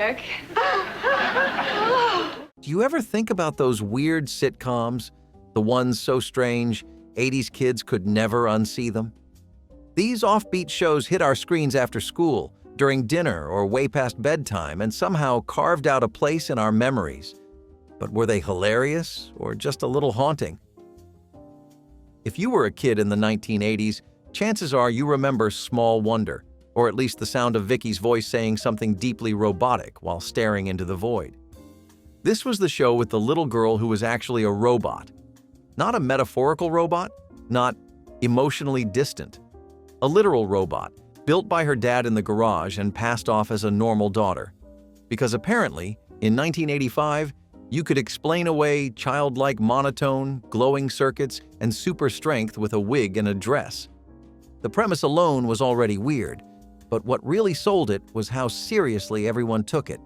Rick. Do you ever think about those weird sitcoms, the ones so strange 80s kids could never unsee them? These offbeat shows hit our screens after school, during dinner, or way past bedtime, and somehow carved out a place in our memories. But were they hilarious or just a little haunting? If you were a kid in the 1980s, chances are you remember Small Wonder, or at least the sound of Vicky's voice saying something deeply robotic while staring into the void. This was the show with the little girl who was actually a robot. Not a metaphorical robot, not emotionally distant. A literal robot, built by her dad in the garage and passed off as a normal daughter. Because apparently, in 1985, you could explain away childlike monotone, glowing circuits, and super strength with a wig and a dress. The premise alone was already weird, but what really sold it was how seriously everyone took it.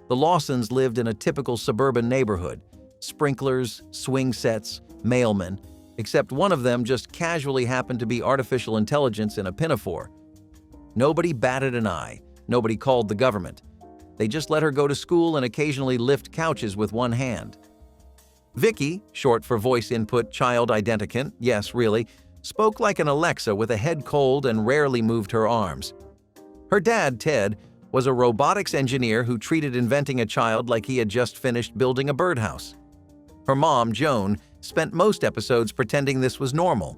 The Lawsons lived in a typical suburban neighborhood. Sprinklers, swing sets, mailmen, except one of them just casually happened to be artificial intelligence in a pinafore. Nobody batted an eye. Nobody called the government. They just let her go to school and occasionally lift couches with one hand. Vicky, short for voice input child identicant, yes, really, spoke like an Alexa with a head cold and rarely moved her arms. Her dad, Ted, was a robotics engineer who treated inventing a child like he had just finished building a birdhouse. Her mom, Joan, spent most episodes pretending this was normal.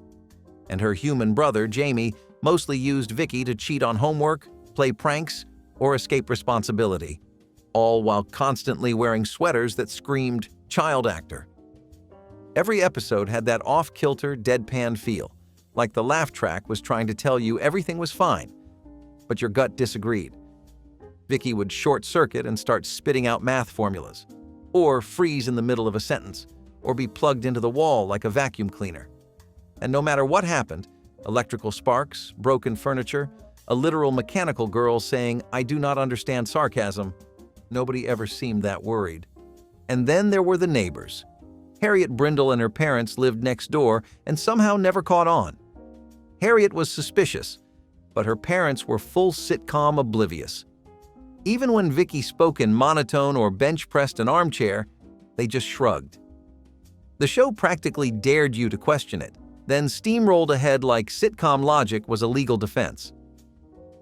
And her human brother, Jamie, mostly used Vicky to cheat on homework, play pranks, or escape responsibility, all while constantly wearing sweaters that screamed child actor. Every episode had that off-kilter, deadpan feel, like the laugh track was trying to tell you everything was fine, but your gut disagreed. Vicky would short-circuit and start spitting out math formulas, or freeze in the middle of a sentence, or be plugged into the wall like a vacuum cleaner. And no matter what happened, electrical sparks, broken furniture, a literal mechanical girl saying, "I do not understand sarcasm," nobody ever seemed that worried. And then there were the neighbors. Harriet Brindle and her parents lived next door and somehow never caught on. Harriet was suspicious, but her parents were full sitcom oblivious. Even when Vicky spoke in monotone or bench-pressed an armchair, they just shrugged. The show practically dared you to question it, then steamrolled ahead like sitcom logic was a legal defense.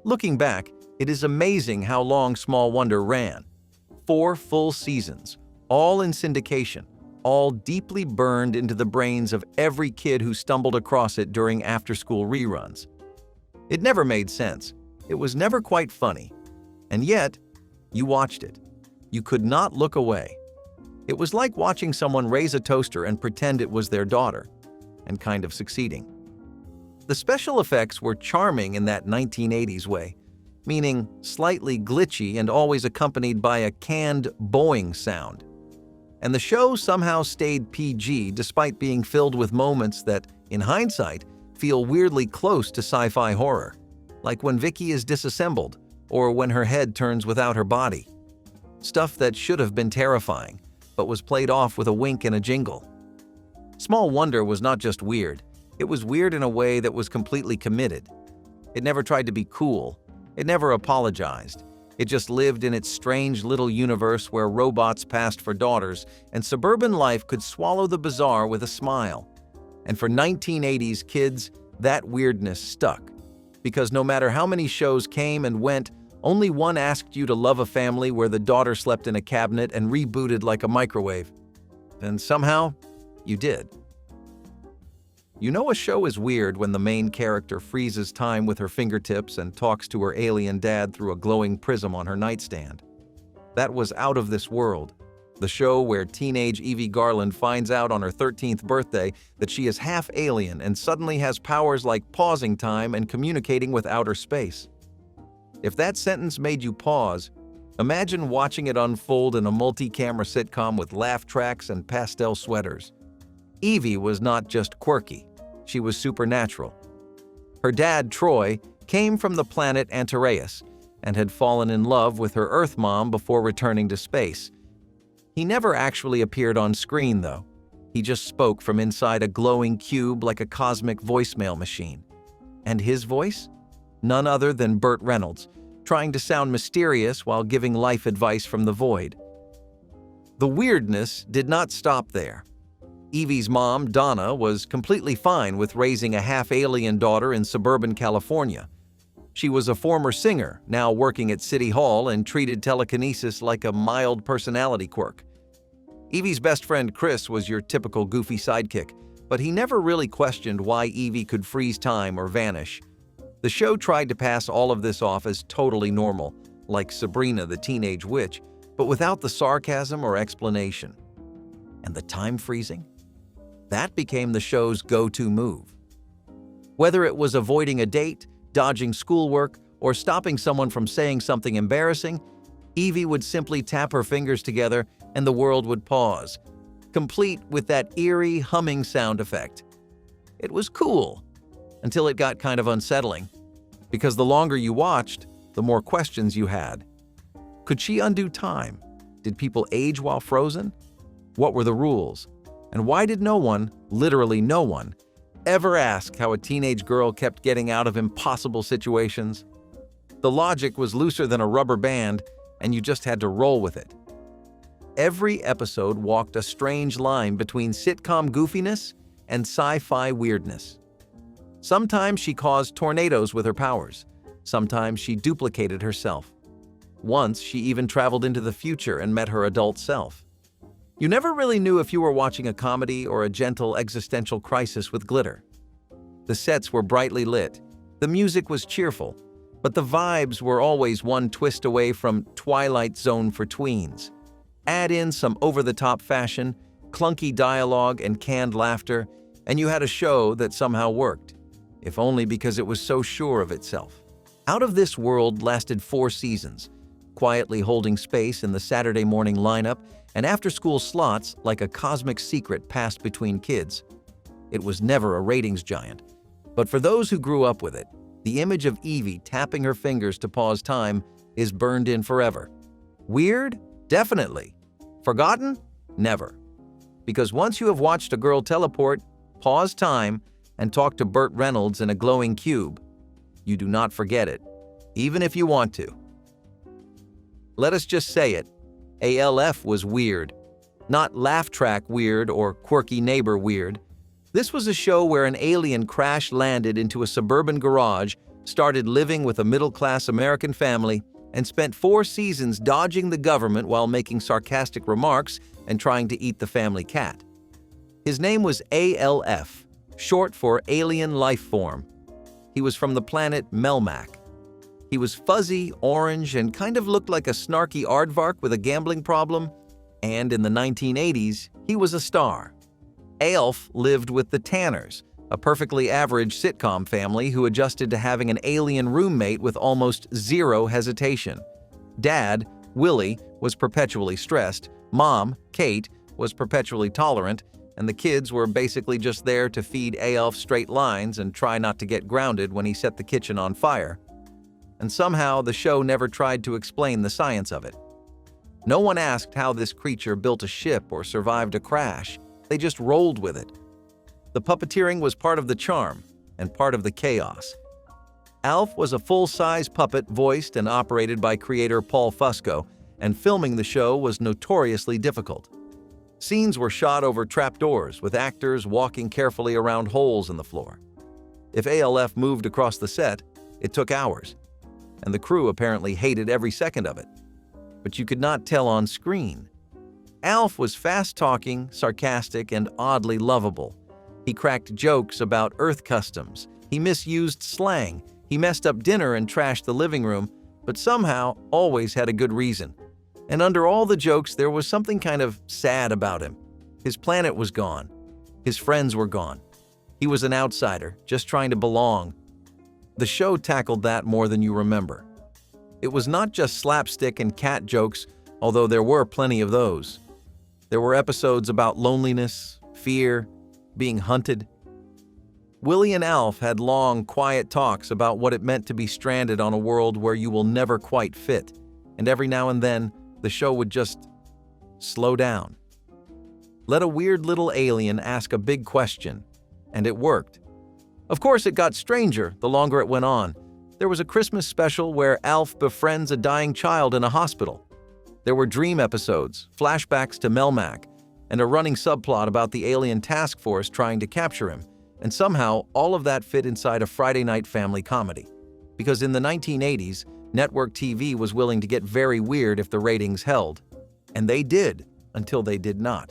Looking back, it is amazing how long Small Wonder ran. 4 full seasons, all in syndication, all deeply burned into the brains of every kid who stumbled across it during after-school reruns. It never made sense. It was never quite funny. And yet, you watched it. You could not look away. It was like watching someone raise a toaster and pretend it was their daughter, and kind of succeeding. The special effects were charming in that 1980s way, meaning slightly glitchy and always accompanied by a canned Boeing sound. And the show somehow stayed PG despite being filled with moments that, in hindsight, feel weirdly close to sci-fi horror, like when Vicky is disassembled or when her head turns without her body. Stuff that should have been terrifying, but was played off with a wink and a jingle. Small Wonder was not just weird, it was weird in a way that was completely committed. It never tried to be cool. It never apologized. It just lived in its strange little universe where robots passed for daughters and suburban life could swallow the bizarre with a smile. And for 1980s kids, that weirdness stuck. Because no matter how many shows came and went, only one asked you to love a family where the daughter slept in a cabinet and rebooted like a microwave. And somehow, you did. You know a show is weird when the main character freezes time with her fingertips and talks to her alien dad through a glowing prism on her nightstand. That was Out of This World, the show where teenage Evie Garland finds out on her 13th birthday that she is half alien and suddenly has powers like pausing time and communicating with outer space. If that sentence made you pause, imagine watching it unfold in a multi-camera sitcom with laugh tracks and pastel sweaters. Evie was not just quirky, she was supernatural. Her dad, Troy, came from the planet Antareus and had fallen in love with her Earth mom before returning to space. He never actually appeared on screen, though. He just spoke from inside a glowing cube like a cosmic voicemail machine. And his voice? None other than Burt Reynolds, trying to sound mysterious while giving life advice from the void. The weirdness did not stop there. Evie's mom, Donna, was completely fine with raising a half-alien daughter in suburban California. She was a former singer, now working at City Hall, and treated telekinesis like a mild personality quirk. Evie's best friend Chris was your typical goofy sidekick, but he never really questioned why Evie could freeze time or vanish. The show tried to pass all of this off as totally normal, like Sabrina the Teenage Witch, but without the sarcasm or explanation. And the time freezing? That became the show's go-to move. Whether it was avoiding a date, dodging schoolwork, or stopping someone from saying something embarrassing, Evie would simply tap her fingers together and the world would pause, complete with that eerie humming sound effect. It was cool, until it got kind of unsettling, because the longer you watched, the more questions you had. Could she undo time? Did people age while frozen? What were the rules? And why did no one, literally no one, ever ask how a teenage girl kept getting out of impossible situations? The logic was looser than a rubber band, and you just had to roll with it. Every episode walked a strange line between sitcom goofiness and sci-fi weirdness. Sometimes she caused tornadoes with her powers. Sometimes she duplicated herself. Once, she even traveled into the future and met her adult self. You never really knew if you were watching a comedy or a gentle existential crisis with glitter. The sets were brightly lit, the music was cheerful, but the vibes were always one twist away from Twilight Zone for tweens. Add in some over-the-top fashion, clunky dialogue, and canned laughter, and you had a show that somehow worked, if only because it was so sure of itself. Out of This World lasted 4 seasons, quietly holding space in the Saturday morning lineup and after-school slots like a cosmic secret passed between kids. It was never a ratings giant, but for those who grew up with it, the image of Evie tapping her fingers to pause time is burned in forever. Weird? Definitely. Forgotten? Never. Because once you have watched a girl teleport, pause time, and talk to Burt Reynolds in a glowing cube, you do not forget it, even if you want to. Let us just say it. ALF was weird. Not laugh track weird or quirky neighbor weird. This was a show where an alien crash-landed into a suburban garage, started living with a middle-class American family, and spent 4 seasons dodging the government while making sarcastic remarks and trying to eat the family cat. His name was ALF, short for Alien Life Form. He was from the planet Melmac. He was fuzzy, orange, and kind of looked like a snarky aardvark with a gambling problem. And in the 1980s, he was a star. ALF lived with the Tanners, a perfectly average sitcom family who adjusted to having an alien roommate with almost zero hesitation. Dad, Willie, was perpetually stressed, Mom, Kate, was perpetually tolerant, and the kids were basically just there to feed ALF straight lines and try not to get grounded when he set the kitchen on fire. And somehow the show never tried to explain the science of it. No one asked how this creature built a ship or survived a crash. They just rolled with it. The puppeteering was part of the charm and part of the chaos. Alf was a full-size puppet voiced and operated by creator Paul Fusco, and filming the show was notoriously difficult. Scenes were shot over trapdoors, with actors walking carefully around holes in the floor. If ALF moved across the set, it took hours, and the crew apparently hated every second of it. But you could not tell on screen. Alf was fast-talking, sarcastic, and oddly lovable. He cracked jokes about Earth customs. He misused slang. He messed up dinner and trashed the living room, but somehow always had a good reason. And under all the jokes, there was something kind of sad about him. His planet was gone. His friends were gone. He was an outsider, just trying to belong. The show tackled that more than you remember. It was not just slapstick and cat jokes, although there were plenty of those. There were episodes about loneliness, fear, being hunted. Willie and Alf had long, quiet talks about what it meant to be stranded on a world where you will never quite fit, and every now and then, the show would just slow down. Let a weird little alien ask a big question, and it worked. Of course, it got stranger the longer it went on. There was a Christmas special where Alf befriends a dying child in a hospital. There were dream episodes, flashbacks to Melmac, and a running subplot about the alien task force trying to capture him. And somehow, all of that fit inside a Friday night family comedy. Because in the 1980s, network TV was willing to get very weird if the ratings held. And they did, until they did not.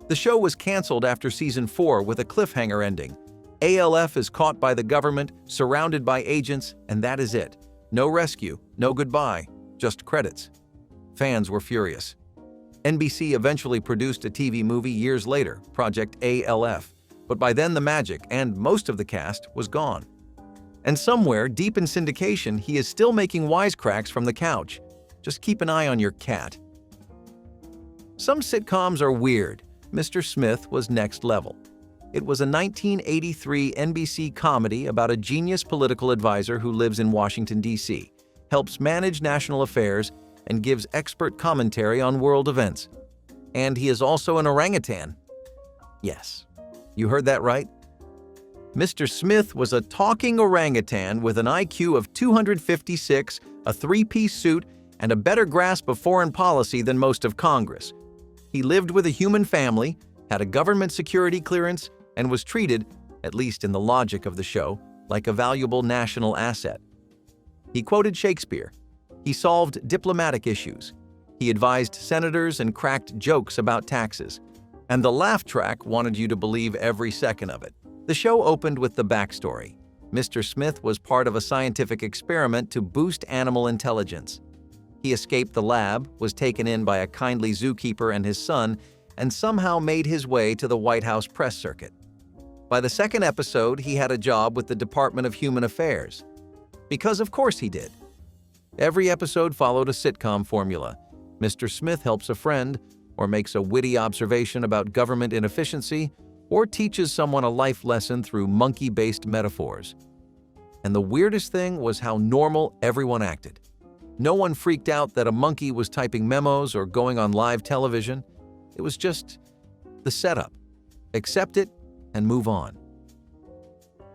The show was canceled after season 4 with a cliffhanger ending. ALF is caught by the government, surrounded by agents, and that is it. No rescue, no goodbye, just credits. Fans were furious. NBC eventually produced a TV movie years later, Project ALF, but by then the magic and most of the cast was gone. And somewhere, deep in syndication, he is still making wisecracks from the couch. Just keep an eye on your cat. Some sitcoms are weird. Mr. Smith was next level. It was a 1983 NBC comedy about a genius political advisor who lives in Washington, D.C., helps manage national affairs, and gives expert commentary on world events. And he is also an orangutan. Yes, you heard that right. Mr. Smith was a talking orangutan with an IQ of 256, a three-piece suit, and a better grasp of foreign policy than most of Congress. He lived with a human family, had a government security clearance, and was treated, at least in the logic of the show, like a valuable national asset. He quoted Shakespeare. He solved diplomatic issues. He advised senators and cracked jokes about taxes. And the laugh track wanted you to believe every second of it. The show opened with the backstory. Mr. Smith was part of a scientific experiment to boost animal intelligence. He escaped the lab, was taken in by a kindly zookeeper and his son, and somehow made his way to the White House press circuit. By the second episode, he had a job with the Department of Human Affairs. Because of course he did. Every episode followed a sitcom formula. Mr. Smith helps a friend, or makes a witty observation about government inefficiency, or teaches someone a life lesson through monkey-based metaphors. And the weirdest thing was how normal everyone acted. No one freaked out that a monkey was typing memos or going on live television. It was just the setup. Accept it and move on.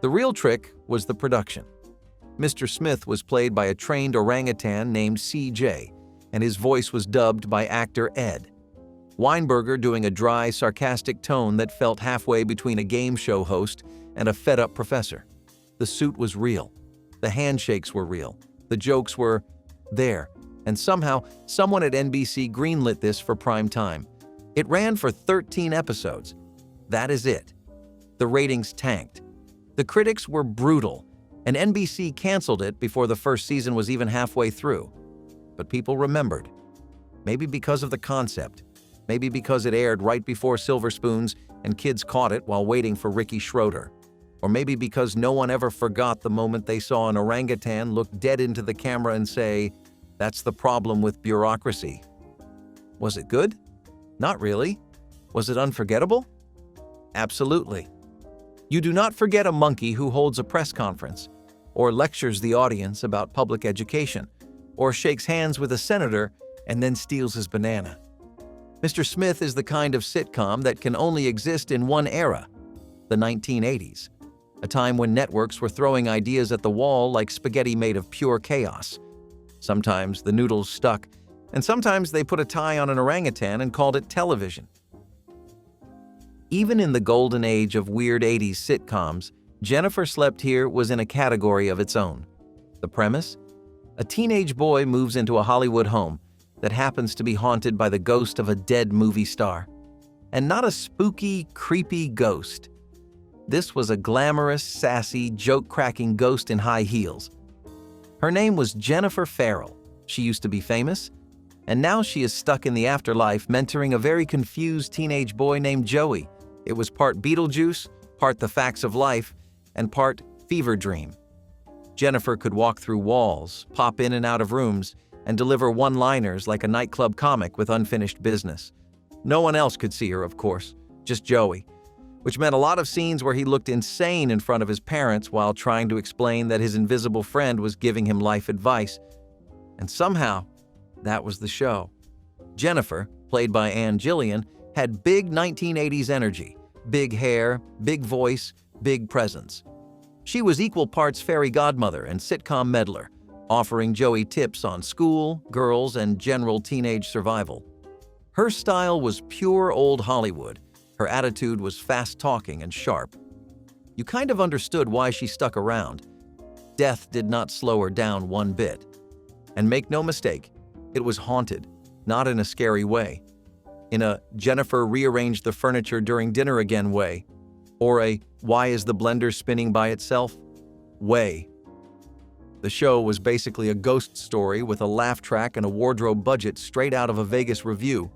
The real trick was the production. Mr. Smith was played by a trained orangutan named CJ, and his voice was dubbed by actor Ed. Weinberger doing a dry, sarcastic tone that felt halfway between a game show host and a fed-up professor. The suit was real. The handshakes were real. The jokes were there. And somehow, someone at NBC greenlit this for prime time. It ran for 13 episodes. That is it. The ratings tanked. The critics were brutal, and NBC canceled it before the first season was even halfway through. But people remembered. Maybe because of the concept. Maybe because it aired right before Silver Spoons and kids caught it while waiting for Ricky Schroeder. Or maybe because no one ever forgot the moment they saw an orangutan look dead into the camera and say, "That's the problem with bureaucracy." Was it good? Not really. Was it unforgettable? Absolutely. You do not forget a monkey who holds a press conference, or lectures the audience about public education, or shakes hands with a senator and then steals his banana. Mr. Smith is the kind of sitcom that can only exist in one era, the 1980s, a time when networks were throwing ideas at the wall like spaghetti made of pure chaos. Sometimes the noodles stuck, and sometimes they put a tie on an orangutan and called it television. Even in the golden age of weird 80s sitcoms, Jennifer Slept Here was in a category of its own. The premise? A teenage boy moves into a Hollywood home that happens to be haunted by the ghost of a dead movie star. And not a spooky, creepy ghost. This was a glamorous, sassy, joke-cracking ghost in high heels. Her name was Jennifer Farrell. She used to be famous, and now she is stuck in the afterlife mentoring a very confused teenage boy named Joey. It was part Beetlejuice, part The Facts of Life, and part Fever Dream. Jennifer could walk through walls, pop in and out of rooms, and deliver one-liners like a nightclub comic with unfinished business. No one else could see her, of course, just Joey, which meant a lot of scenes where he looked insane in front of his parents while trying to explain that his invisible friend was giving him life advice. And somehow, that was the show. Jennifer, played by Ann Gillian, had big 1980s energy, big hair, big voice, big presence. She was equal parts fairy godmother and sitcom meddler, offering Joey tips on school, girls, and general teenage survival. Her style was pure old Hollywood. Her attitude was fast-talking and sharp. You kind of understood why she stuck around. Death did not slow her down one bit. And make no mistake, it was haunted, not in a scary way. In a Jennifer rearranged the furniture during dinner again way, or a why is the blender spinning by itself way. The show was basically a ghost story with a laugh track and a wardrobe budget straight out of a Vegas review.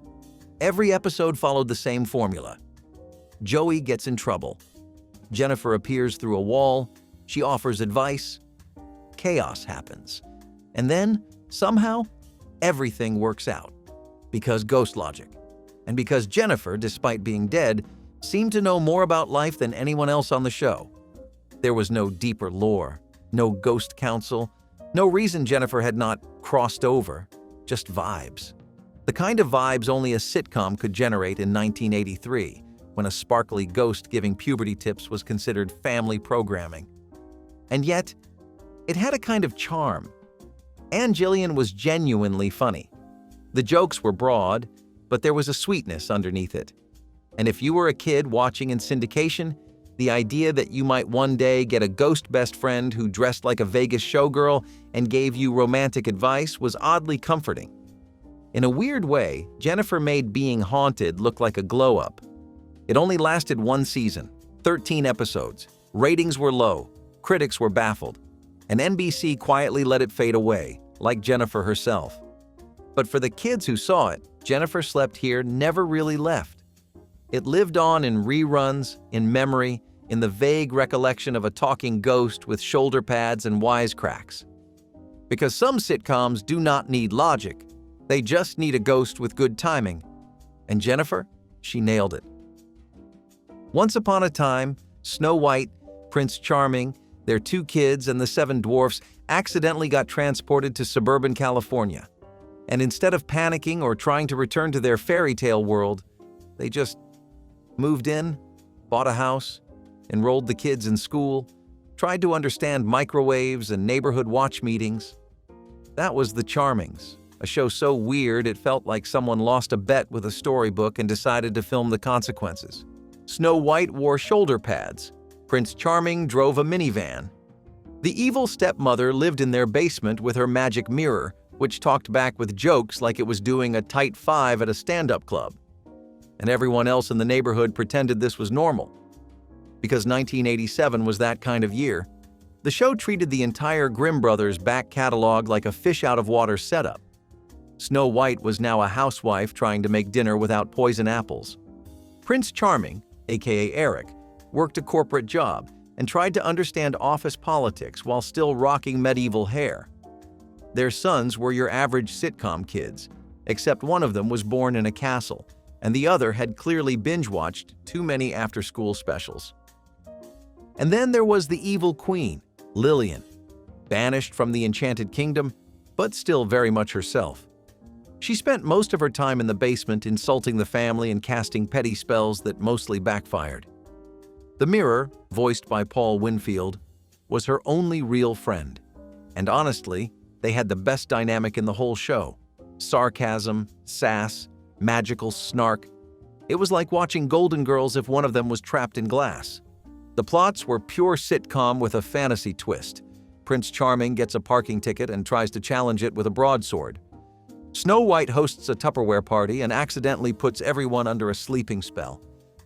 Every episode followed the same formula. Joey gets in trouble. Jennifer appears through a wall. She offers advice. Chaos happens. And then, somehow, everything works out. Because ghost logic. And because Jennifer, despite being dead, seemed to know more about life than anyone else on the show. There was no deeper lore, no ghost council, no reason Jennifer had not crossed over, just vibes. The kind of vibes only a sitcom could generate in 1983, when a sparkly ghost giving puberty tips was considered family programming. And yet, it had a kind of charm. Ann Gillian was genuinely funny. The jokes were broad, but there was a sweetness underneath it. And if you were a kid watching in syndication, the idea that you might one day get a ghost best friend who dressed like a Vegas showgirl and gave you romantic advice was oddly comforting. In a weird way, Jennifer made being haunted look like a glow-up. It only lasted one season, 13 episodes. Ratings were low, critics were baffled, and NBC quietly let it fade away, like Jennifer herself. But for the kids who saw it, Jennifer Slept Here never really left. It lived on in reruns, in memory, in the vague recollection of a talking ghost with shoulder pads and wisecracks. Because some sitcoms do not need logic, they just need a ghost with good timing. And Jennifer, she nailed it. Once upon a time, Snow White, Prince Charming, their two kids, and the seven dwarfs accidentally got transported to suburban California. And instead of panicking or trying to return to their fairy tale world, they just moved in, bought a house, enrolled the kids in school, tried to understand microwaves and neighborhood watch meetings. That was The Charmings, a show so weird it felt like someone lost a bet with a storybook and decided to film the consequences. Snow White wore shoulder pads. Prince Charming drove a minivan. The evil stepmother lived in their basement with her magic mirror, which talked back with jokes like it was doing a tight five at a stand-up club. And everyone else in the neighborhood pretended this was normal. Because 1987 was that kind of year, the show treated the entire Grimm Brothers back catalog like a fish-out-of-water setup. Snow White was now a housewife trying to make dinner without poison apples. Prince Charming, aka Eric, worked a corporate job and tried to understand office politics while still rocking medieval hair. Their sons were your average sitcom kids, except one of them was born in a castle, and the other had clearly binge-watched too many after-school specials. And then there was the evil queen, Lillian, banished from the Enchanted Kingdom, but still very much herself. She spent most of her time in the basement insulting the family and casting petty spells that mostly backfired. The Mirror, voiced by Paul Winfield, was her only real friend. And honestly, they had the best dynamic in the whole show. Sarcasm, sass, magical snark. It was like watching Golden Girls if one of them was trapped in glass. The plots were pure sitcom with a fantasy twist. Prince Charming gets a parking ticket and tries to challenge it with a broadsword. Snow White hosts a Tupperware party and accidentally puts everyone under a sleeping spell.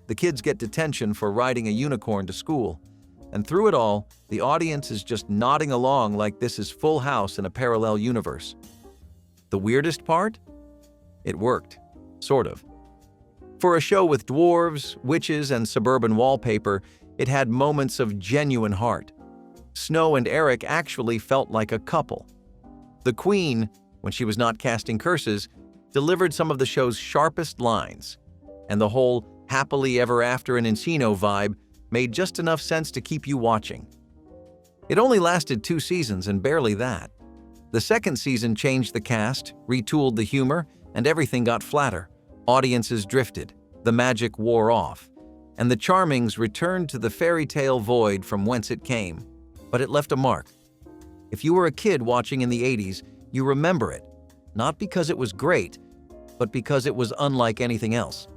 The kids get detention for riding a unicorn to school. And through it all, the audience is just nodding along like this is Full House in a parallel universe. The weirdest part? It worked. Sort of. For a show with dwarves, witches, and suburban wallpaper, it had moments of genuine heart. Snow and Eric actually felt like a couple. The Queen, when she was not casting curses, delivered some of the show's sharpest lines. And the whole happily ever after in Encino vibe made just enough sense to keep you watching. It only lasted 2 seasons and barely that. The second season changed the cast, retooled the humor, and everything got flatter. Audiences drifted, the magic wore off, and the Charmings returned to the fairy tale void from whence it came. but it left a mark. If you were a kid watching in the 80s, you remember it, not because it was great, but because it was unlike anything else.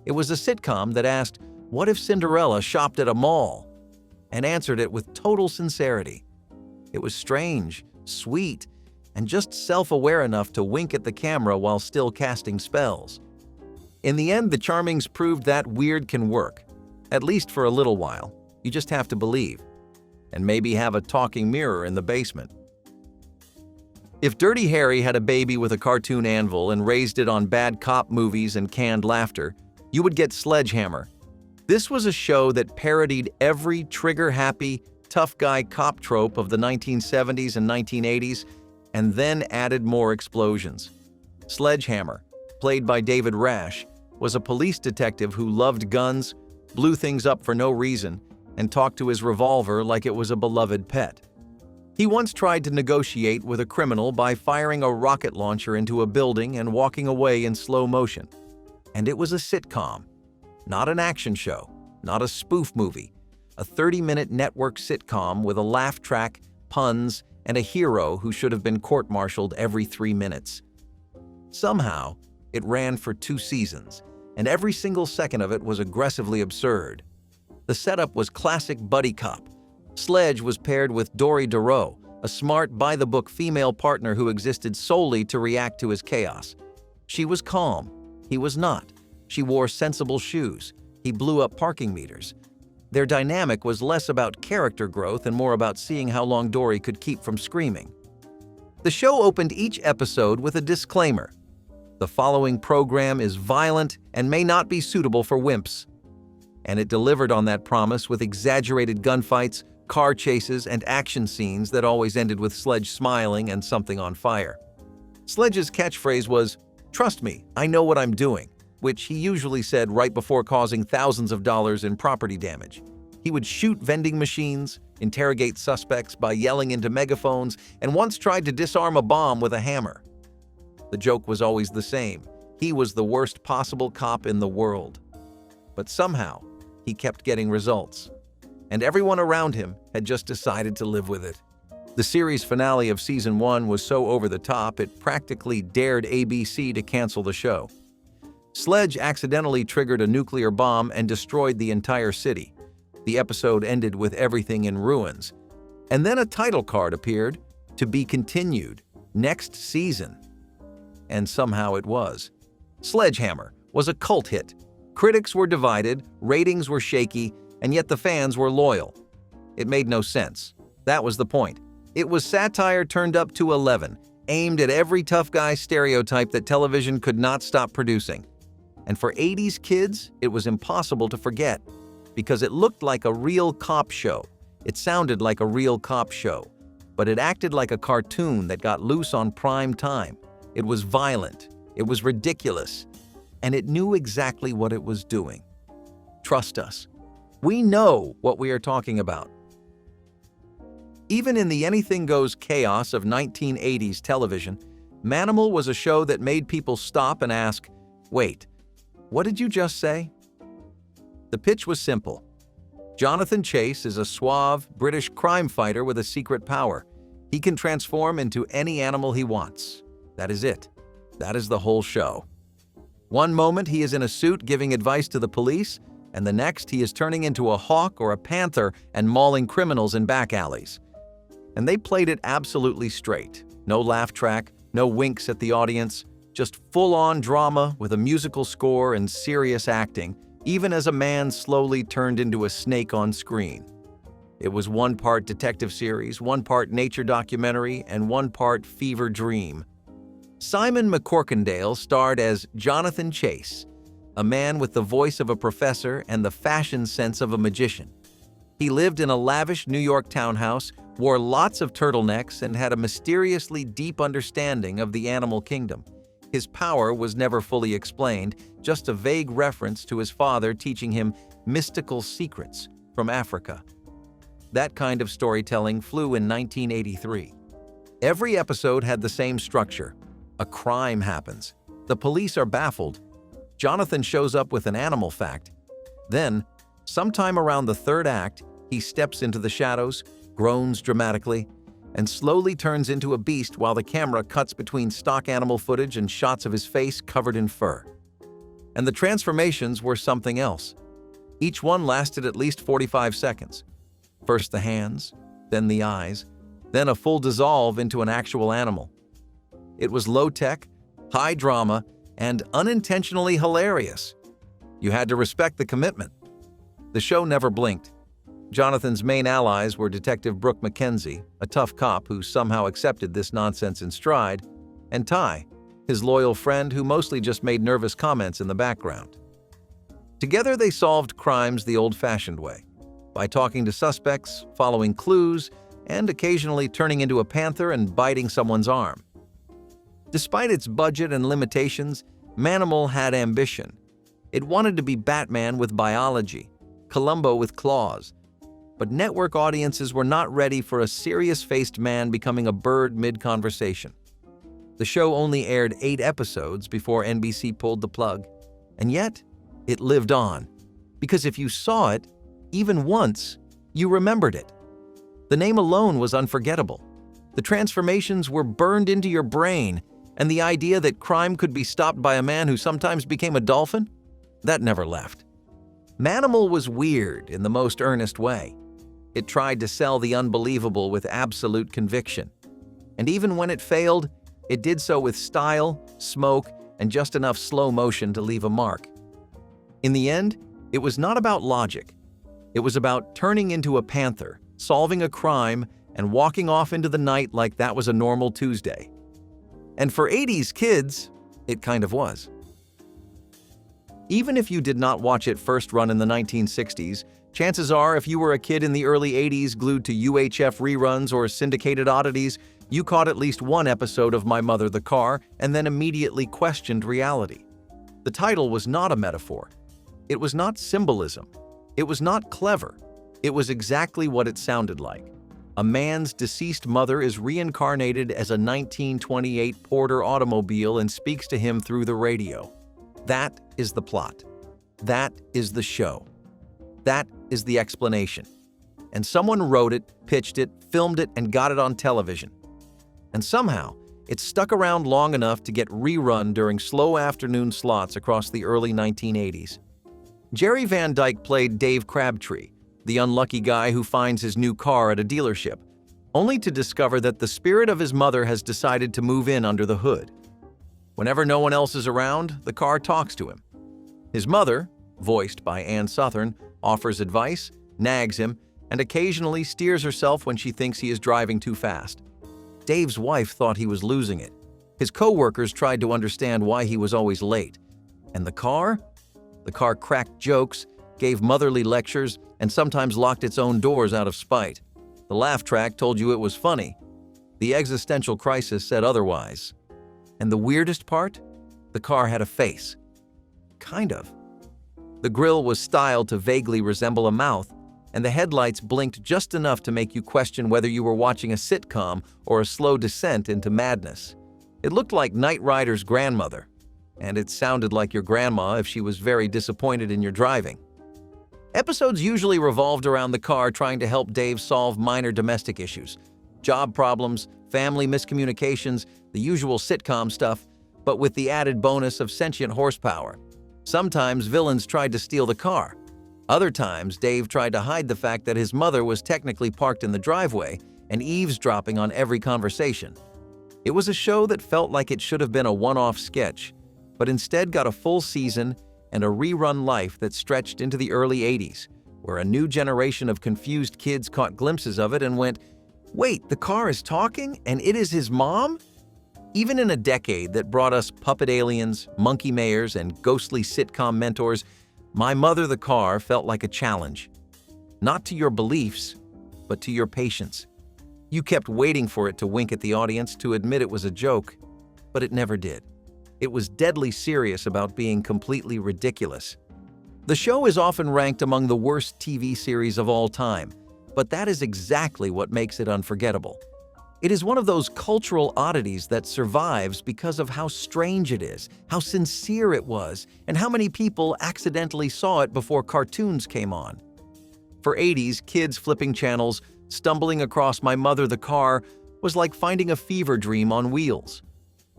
It was a sitcom that asked, "What if Cinderella shopped at a mall?" and answered it with total sincerity. It was strange, sweet, and just self-aware enough to wink at the camera while still casting spells. In the end, the Charmings proved that weird can work, at least for a little while. You just have to believe, and maybe have a talking mirror in the basement. If Dirty Harry had a baby with a cartoon anvil and raised it on bad cop movies and canned laughter, you would get Sledgehammer. This was a show that parodied every trigger-happy, tough guy cop trope of the 1970s and 1980s, and then added more explosions. Sledgehammer, played by David Rash, was a police detective who loved guns, blew things up for no reason, and talked to his revolver like it was a beloved pet. He once tried to negotiate with a criminal by firing a rocket launcher into a building and walking away in slow motion. And it was a sitcom, not an action show, not a spoof movie, a 30-minute network sitcom with a laugh track, puns, and a hero who should have been court-martialed every 3 minutes. Somehow, it ran for 2 seasons, and every single second of it was aggressively absurd. The setup was classic buddy cop. Sledge was paired with Dory DeRoe, a smart, by-the-book female partner who existed solely to react to his chaos. She was calm. He was not. She wore sensible shoes. He blew up parking meters. Their dynamic was less about character growth and more about seeing how long Dory could keep from screaming. The show opened each episode with a disclaimer. The following program is violent and may not be suitable for wimps. And it delivered on that promise with exaggerated gunfights, car chases, and action scenes that always ended with Sledge smiling and something on fire. Sledge's catchphrase was, "Trust me, I know what I'm doing," which he usually said right before causing thousands of dollars in property damage. He would shoot vending machines, interrogate suspects by yelling into megaphones, and once tried to disarm a bomb with a hammer. The joke was always the same. He was the worst possible cop in the world. But somehow, he kept getting results. And everyone around him had just decided to live with it. The series finale of Season 1 was so over the top, it practically dared ABC to cancel the show. Sledge accidentally triggered a nuclear bomb and destroyed the entire city. The episode ended with everything in ruins. And then a title card appeared, "To be continued, next season." And somehow it was. Sledgehammer was a cult hit. Critics were divided, ratings were shaky, and yet the fans were loyal. It made no sense. That was the point. It was satire turned up to 11, aimed at every tough guy stereotype that television could not stop producing. And for 80s kids, it was impossible to forget, because it looked like a real cop show. It sounded like a real cop show, but it acted like a cartoon that got loose on prime time. It was violent, it was ridiculous, and it knew exactly what it was doing. Trust us. We know what we are talking about. Even in the anything-goes chaos of 1980s television, Manimal was a show that made people stop and ask, "Wait, what did you just say?" The pitch was simple. Jonathan Chase is a suave, British crime fighter with a secret power. He can transform into any animal he wants. That is it. That is the whole show. One moment he is in a suit giving advice to the police, and the next he is turning into a hawk or a panther and mauling criminals in back alleys. And they played it absolutely straight. No laugh track, no winks at the audience, just full-on drama with a musical score and serious acting, even as a man slowly turned into a snake on screen. It was one part detective series, one part nature documentary, and one part fever dream. Simon McCorkindale starred as Jonathan Chase, a man with the voice of a professor and the fashion sense of a magician. He lived in a lavish New York townhouse, wore lots of turtlenecks, and had a mysteriously deep understanding of the animal kingdom. His power was never fully explained, just a vague reference to his father teaching him mystical secrets from Africa. That kind of storytelling flew in 1983. Every episode had the same structure. A crime happens. The police are baffled. Jonathan shows up with an animal fact. Then, sometime around the third act, he steps into the shadows, groans dramatically, and slowly turns into a beast while the camera cuts between stock animal footage and shots of his face covered in fur. And the transformations were something else. Each one lasted at least 45 seconds. First the hands, then the eyes, then a full dissolve into an actual animal. It was low-tech, high drama, and unintentionally hilarious. You had to respect the commitment. The show never blinked. Jonathan's main allies were Detective Brooke McKenzie, a tough cop who somehow accepted this nonsense in stride, and Ty, his loyal friend who mostly just made nervous comments in the background. Together they solved crimes the old-fashioned way, by talking to suspects, following clues, and occasionally turning into a panther and biting someone's arm. Despite its budget and limitations, Manimal had ambition. It wanted to be Batman with biology, Columbo with claws. But network audiences were not ready for a serious-faced man becoming a bird mid-conversation. The show only aired 8 episodes before NBC pulled the plug. And yet, it lived on. Because if you saw it, even once, you remembered it. The name alone was unforgettable. The transformations were burned into your brain, and the idea that crime could be stopped by a man who sometimes became a dolphin? That never left. Manimal was weird in the most earnest way. It tried to sell the unbelievable with absolute conviction. And even when it failed, it did so with style, smoke, and just enough slow motion to leave a mark. In the end, it was not about logic. It was about turning into a panther, solving a crime, and walking off into the night like that was a normal Tuesday. And for 80s kids, it kind of was. Even if you did not watch it first run in the 1960s, chances are if you were a kid in the early 80s glued to UHF reruns or syndicated oddities, you caught at least one episode of My Mother the Car and then immediately questioned reality. The title was not a metaphor. It was not symbolism. It was not clever. It was exactly what it sounded like. A man's deceased mother is reincarnated as a 1928 Porter automobile and speaks to him through the radio. That is the plot. That is the show. That is the explanation. And someone wrote it, pitched it, filmed it, and got it on television. And somehow, it stuck around long enough to get rerun during slow afternoon slots across the early 1980s. Jerry Van Dyke played Dave Crabtree, the unlucky guy who finds his new car at a dealership, only to discover that the spirit of his mother has decided to move in under the hood. Whenever no one else is around, the car talks to him. His mother, voiced by Ann Sothern, offers advice, nags him, and occasionally steers herself when she thinks he is driving too fast. Dave's wife thought he was losing it. His co-workers tried to understand why he was always late. And the car? The car cracked jokes, gave motherly lectures, and sometimes locked its own doors out of spite. The laugh track told you it was funny. The existential crisis said otherwise. And the weirdest part? The car had a face. Kind of. The grille was styled to vaguely resemble a mouth, and the headlights blinked just enough to make you question whether you were watching a sitcom or a slow descent into madness. It looked like Knight Rider's grandmother, and it sounded like your grandma if she was very disappointed in your driving. Episodes usually revolved around the car trying to help Dave solve minor domestic issues, job problems, family miscommunications, the usual sitcom stuff, but with the added bonus of sentient horsepower. Sometimes villains tried to steal the car. Other times, Dave tried to hide the fact that his mother was technically parked in the driveway and eavesdropping on every conversation. It was a show that felt like it should have been a one-off sketch, but instead got a full season and a rerun life that stretched into the early 80s, where a new generation of confused kids caught glimpses of it and went, "Wait, the car is talking and it is his mom?" Even in a decade that brought us puppet aliens, monkey mayors, and ghostly sitcom mentors, My Mother the Car felt like a challenge. Not to your beliefs, but to your patience. You kept waiting for it to wink at the audience to admit it was a joke, but it never did. It was deadly serious about being completely ridiculous. The show is often ranked among the worst TV series of all time, but that is exactly what makes it unforgettable. It is one of those cultural oddities that survives because of how strange it is, how sincere it was, and how many people accidentally saw it before cartoons came on. For 80s, kids flipping channels, stumbling across My Mother the Car was like finding a fever dream on wheels.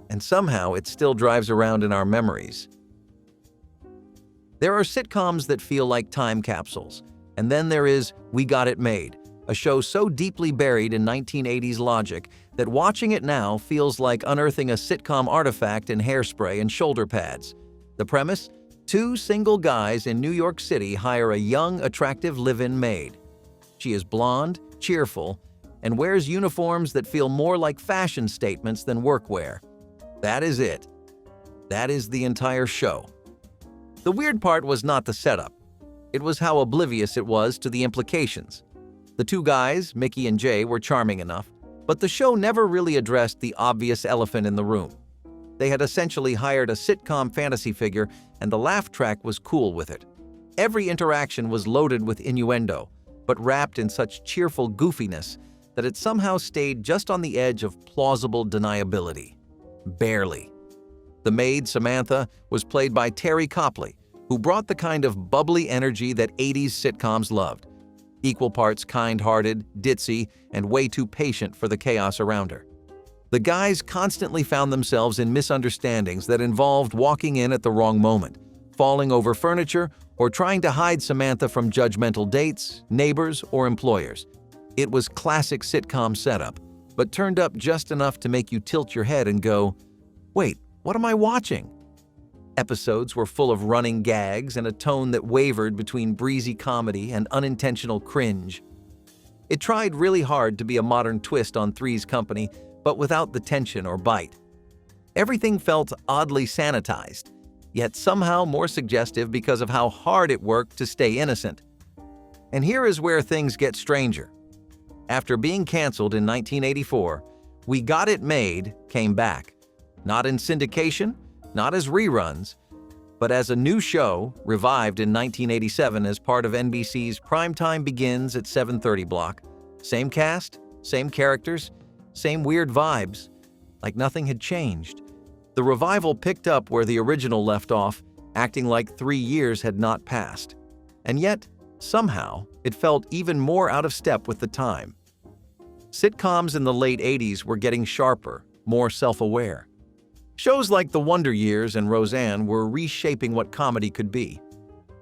And somehow it still drives around in our memories. There are sitcoms that feel like time capsules. And then there is We Got It Made, a show so deeply buried in 1980s logic that watching it now feels like unearthing a sitcom artifact in hairspray and shoulder pads. The premise? Two single guys in New York City hire a young, attractive live-in maid. She is blonde, cheerful, and wears uniforms that feel more like fashion statements than workwear. That is it. That is the entire show. The weird part was not the setup. It was how oblivious it was to the implications. The two guys, Mickey and Jay, were charming enough, but the show never really addressed the obvious elephant in the room. They had essentially hired a sitcom fantasy figure, and the laugh track was cool with it. Every interaction was loaded with innuendo, but wrapped in such cheerful goofiness that it somehow stayed just on the edge of plausible deniability. Barely. The maid, Samantha, was played by Terry Copley, who brought the kind of bubbly energy that 80s sitcoms loved. Equal parts kind-hearted, ditzy, and way too patient for the chaos around her. The guys constantly found themselves in misunderstandings that involved walking in at the wrong moment, falling over furniture, or trying to hide Samantha from judgmental dates, neighbors, or employers. It was classic sitcom setup, but turned up just enough to make you tilt your head and go, "Wait, what am I watching?" Episodes were full of running gags and a tone that wavered between breezy comedy and unintentional cringe. It tried really hard to be a modern twist on Three's Company, but without the tension or bite. Everything felt oddly sanitized, yet somehow more suggestive because of how hard it worked to stay innocent. And here is where things get stranger. After being canceled in 1984, We Got It Made came back. Not in syndication, not as reruns, but as a new show revived in 1987 as part of NBC's Primetime Begins at 7:30 block. Same cast, same characters, same weird vibes, like nothing had changed. The revival picked up where the original left off, acting like 3 years had not passed. And yet, somehow, it felt even more out of step with the time. Sitcoms in the late 80s were getting sharper, more self-aware. Shows like The Wonder Years and Roseanne were reshaping what comedy could be.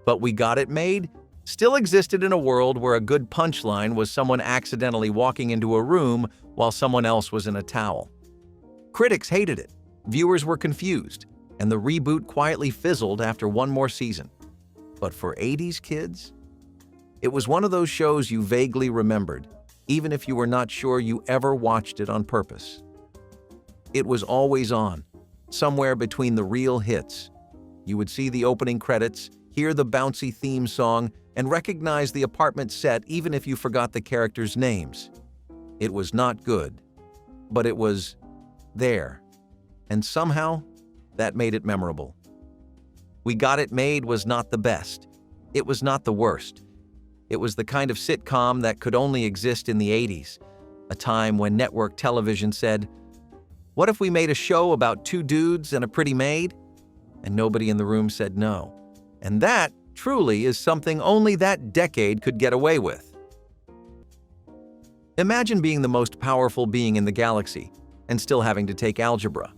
But We Got It Made still existed in a world where a good punchline was someone accidentally walking into a room while someone else was in a towel. Critics hated it, viewers were confused, and the reboot quietly fizzled after one more season. But for 80s kids, it was one of those shows you vaguely remembered, even if you were not sure you ever watched it on purpose. It was always on, somewhere between the real hits. You would see the opening credits, hear the bouncy theme song, and recognize the apartment set even if you forgot the characters' names. It was not good, but it was there, and somehow that made it memorable. We Got It Made was not the best. It was not the worst. It was the kind of sitcom that could only exist in the 80s, a time when network television said, "What if we made a show about two dudes and a pretty maid?" And nobody in the room said no. And that, truly, is something only that decade could get away with. Imagine being the most powerful being in the galaxy and still having to take algebra.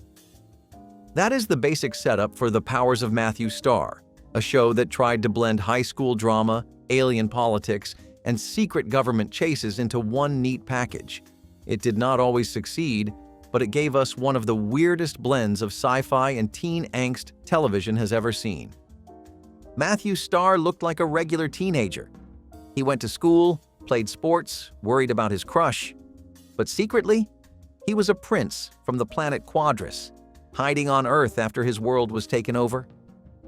That is the basic setup for The Powers of Matthew Starr, a show that tried to blend high school drama, alien politics, and secret government chases into one neat package. It did not always succeed, but it gave us one of the weirdest blends of sci-fi and teen angst television has ever seen. Matthew Starr looked like a regular teenager. He went to school, played sports, worried about his crush. But secretly, he was a prince from the planet Quadris, hiding on Earth after his world was taken over.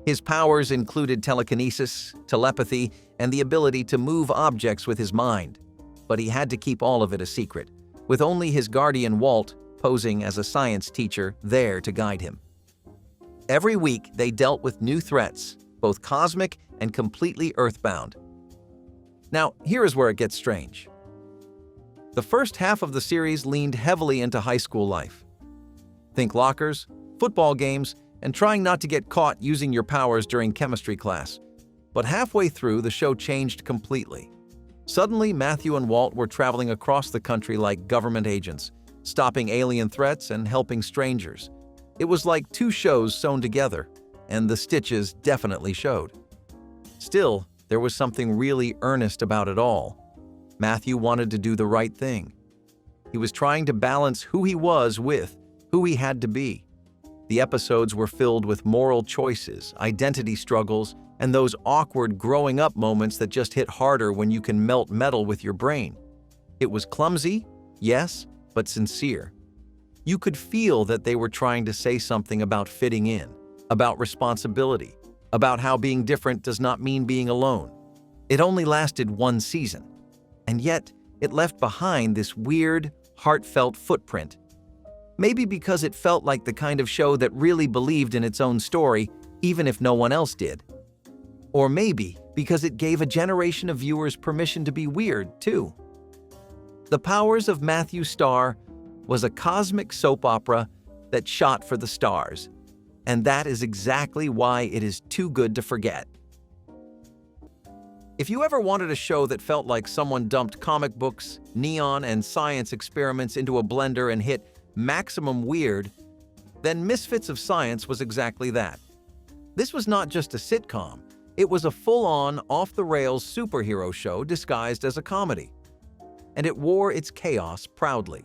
His powers included telekinesis, telepathy, and the ability to move objects with his mind. But he had to keep all of it a secret, with only his guardian Walt posing as a science teacher there to guide him. Every week, they dealt with new threats, both cosmic and completely earthbound. Now, here is where it gets strange. The first half of the series leaned heavily into high school life. Think lockers, football games, and trying not to get caught using your powers during chemistry class. But halfway through, the show changed completely. Suddenly, Matthew and Walt were traveling across the country like government agents, stopping alien threats and helping strangers. It was like two shows sewn together, and the stitches definitely showed. Still, there was something really earnest about it all. Matthew wanted to do the right thing. He was trying to balance who he was with who he had to be. The episodes were filled with moral choices, identity struggles, and those awkward growing up moments that just hit harder when you can melt metal with your brain. It was clumsy, yes, but sincere. You could feel that they were trying to say something about fitting in, about responsibility, about how being different does not mean being alone. It only lasted one season, and yet it left behind this weird, heartfelt footprint. Maybe because it felt like the kind of show that really believed in its own story, even if no one else did. Or maybe because it gave a generation of viewers permission to be weird, too. The Powers of Matthew Star was a cosmic soap opera that shot for the stars, and that is exactly why it is too good to forget. If you ever wanted a show that felt like someone dumped comic books, neon, and science experiments into a blender and hit maximum weird, then Misfits of Science was exactly that. This was not just a sitcom, it was a full-on, off-the-rails superhero show disguised as a comedy. And it wore its chaos proudly.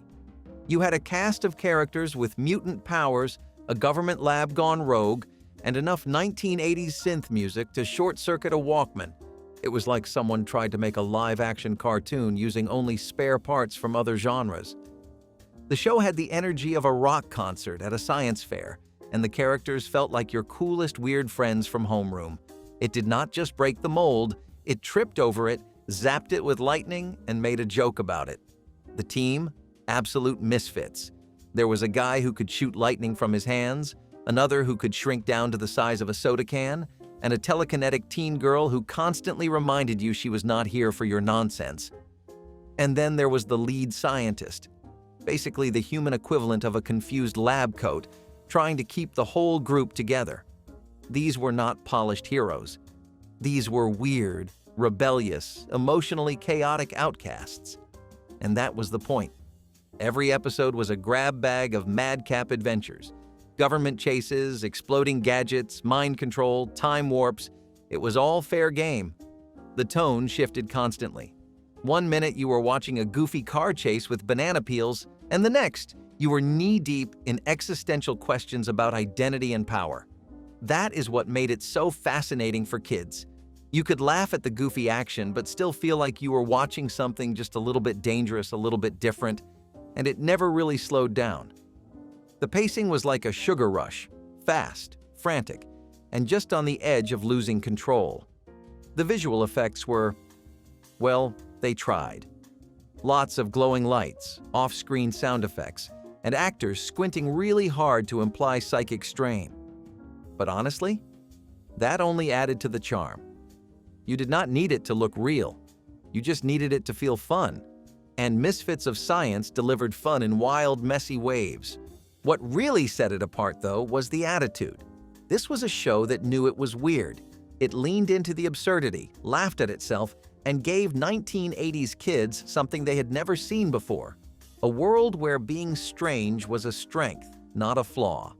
You had a cast of characters with mutant powers, a government lab gone rogue, and enough 1980s synth music to short-circuit a Walkman. It was like someone tried to make a live-action cartoon using only spare parts from other genres. The show had the energy of a rock concert at a science fair, and the characters felt like your coolest weird friends from homeroom. It did not just break the mold, it tripped over it, zapped it with lightning, and made a joke about it. The team? Absolute misfits. There was a guy who could shoot lightning from his hands, another who could shrink down to the size of a soda can, and a telekinetic teen girl who constantly reminded you she was not here for your nonsense. And then there was the lead scientist, basically the human equivalent of a confused lab coat, trying to keep the whole group together. These were not polished heroes. These were weird, rebellious, emotionally chaotic outcasts. And that was the point. Every episode was a grab bag of madcap adventures. Government chases, exploding gadgets, mind control, time warps. It was all fair game. The tone shifted constantly. One minute you were watching a goofy car chase with banana peels, and the next, you were knee-deep in existential questions about identity and power. That is what made it so fascinating for kids. You could laugh at the goofy action, but still feel like you were watching something just a little bit dangerous, a little bit different, and it never really slowed down. The pacing was like a sugar rush, fast, frantic, and just on the edge of losing control. The visual effects were, well, they tried. Lots of glowing lights, off-screen sound effects, and actors squinting really hard to imply psychic strain. But honestly, that only added to the charm. You did not need it to look real. You just needed it to feel fun. And Misfits of Science delivered fun in wild, messy waves. What really set it apart, though, was the attitude. This was a show that knew it was weird. It leaned into the absurdity, laughed at itself, and gave 1980s kids something they had never seen before. A world where being strange was a strength, not a flaw.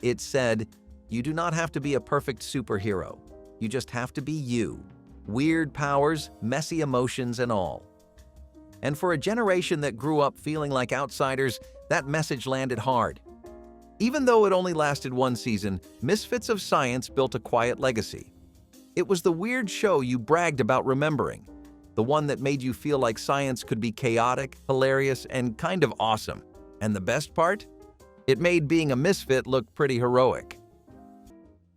It said, you do not have to be a perfect superhero. You just have to be you. Weird powers, messy emotions, and all. And for a generation that grew up feeling like outsiders, that message landed hard. Even though it only lasted one season, Misfits of Science built a quiet legacy. It was the weird show you bragged about remembering, the one that made you feel like science could be chaotic, hilarious, and kind of awesome. And the best part? It made being a misfit look pretty heroic.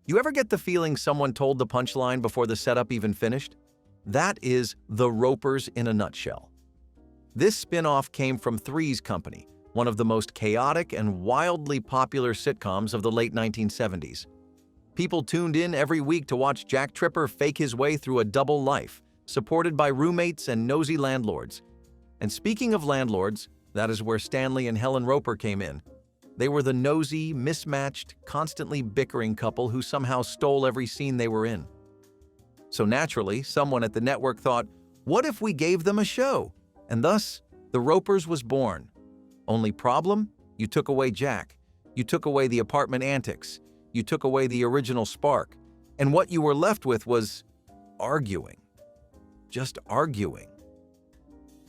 You ever get the feeling someone told the punchline before the setup even finished? That is The Ropers in a nutshell. This spin-off came from Three's Company, one of the most chaotic and wildly popular sitcoms of the late 1970s. People tuned in every week to watch Jack Tripper fake his way through a double life, supported by roommates and nosy landlords. And speaking of landlords, that is where Stanley and Helen Roper came in. They were the nosy, mismatched, constantly bickering couple who somehow stole every scene they were in. So naturally, someone at the network thought, What if we gave them a show? And thus, The Ropers was born. Only problem? You took away Jack. You took away the apartment antics. You took away the original spark. And what you were left with was arguing. Just arguing.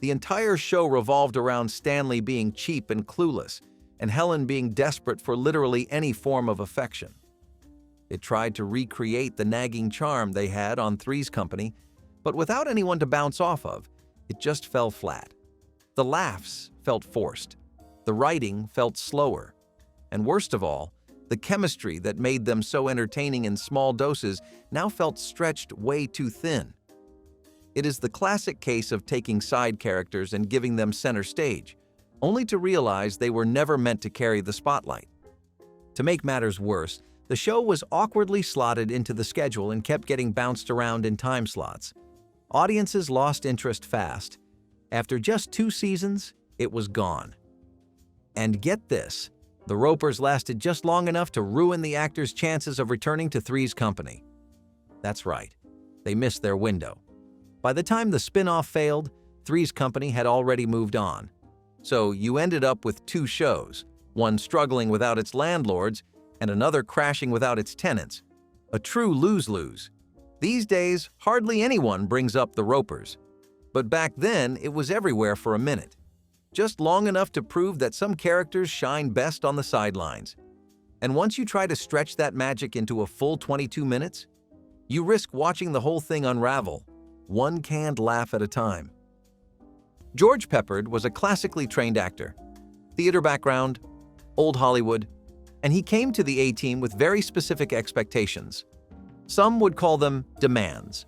The entire show revolved around Stanley being cheap and clueless, and Helen being desperate for literally any form of affection. It tried to recreate the nagging charm they had on Three's Company, but without anyone to bounce off of, it just fell flat. The laughs felt forced. The writing felt slower. And worst of all, the chemistry that made them so entertaining in small doses now felt stretched way too thin. It is the classic case of taking side characters and giving them center stage, only to realize they were never meant to carry the spotlight. To make matters worse, the show was awkwardly slotted into the schedule and kept getting bounced around in time slots. Audiences lost interest fast. After just 2 seasons, it was gone. And get this, the Ropers lasted just long enough to ruin the actors' chances of returning to Three's Company. That's right, they missed their window. By the time the spin-off failed, Three's Company had already moved on. So you ended up with 2 shows, one struggling without its landlords and another crashing without its tenants. A true lose-lose. These days, hardly anyone brings up the Ropers. But back then, it was everywhere for a minute. Just long enough to prove that some characters shine best on the sidelines. And once you try to stretch that magic into a full 22 minutes, you risk watching the whole thing unravel, one canned laugh at a time. George Peppard was a classically trained actor. Theater background, old Hollywood, and he came to the A-Team with very specific expectations. Some would call them demands.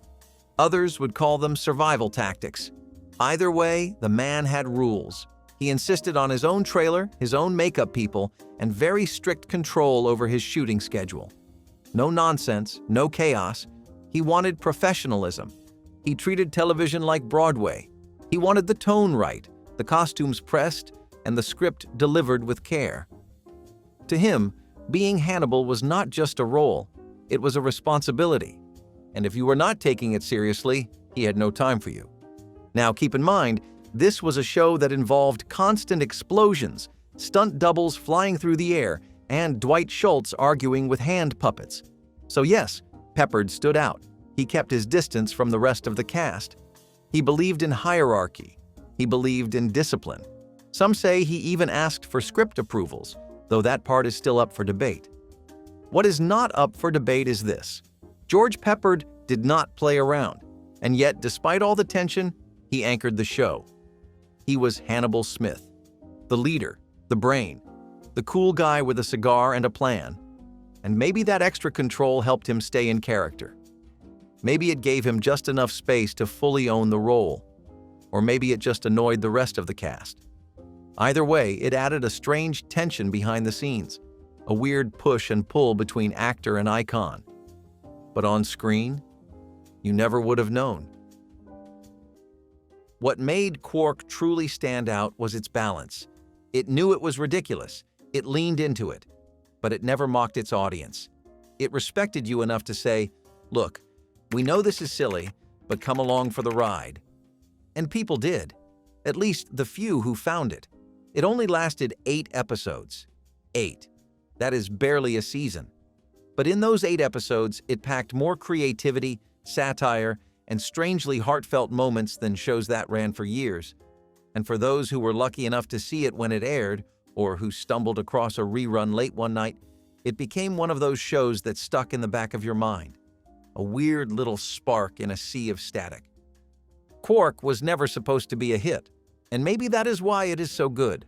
Others would call them survival tactics. Either way, the man had rules. He insisted on his own trailer, his own makeup people, and very strict control over his shooting schedule. No nonsense, no chaos. He wanted professionalism. He treated television like Broadway. He wanted the tone right, the costumes pressed, and the script delivered with care. To him, being Hannibal was not just a role, it was a responsibility. And if you were not taking it seriously, he had no time for you. Now keep in mind, this was a show that involved constant explosions, stunt doubles flying through the air, and Dwight Schultz arguing with hand puppets. So yes, Peppard stood out. He kept his distance from the rest of the cast. He believed in hierarchy. He believed in discipline. Some say he even asked for script approvals, though that part is still up for debate. What is not up for debate is this. George Peppard did not play around, and yet, despite all the tension, he anchored the show. He was Hannibal Smith, the leader, the brain, the cool guy with a cigar and a plan. And maybe that extra control helped him stay in character. Maybe it gave him just enough space to fully own the role. Or maybe it just annoyed the rest of the cast. Either way, it added a strange tension behind the scenes, a weird push and pull between actor and icon. But on screen, you never would have known. What made Quark truly stand out was its balance. It knew it was ridiculous. It leaned into it. But it never mocked its audience. It respected you enough to say, look, we know this is silly, but come along for the ride. And people did. At least the few who found it. It only lasted 8 episodes. 8. That is barely a season. But in those 8 episodes, it packed more creativity, satire, and strangely heartfelt moments than shows that ran for years. And for those who were lucky enough to see it when it aired, or who stumbled across a rerun late one night, it became one of those shows that stuck in the back of your mind. A weird little spark in a sea of static. Quark was never supposed to be a hit, and maybe that is why it is so good.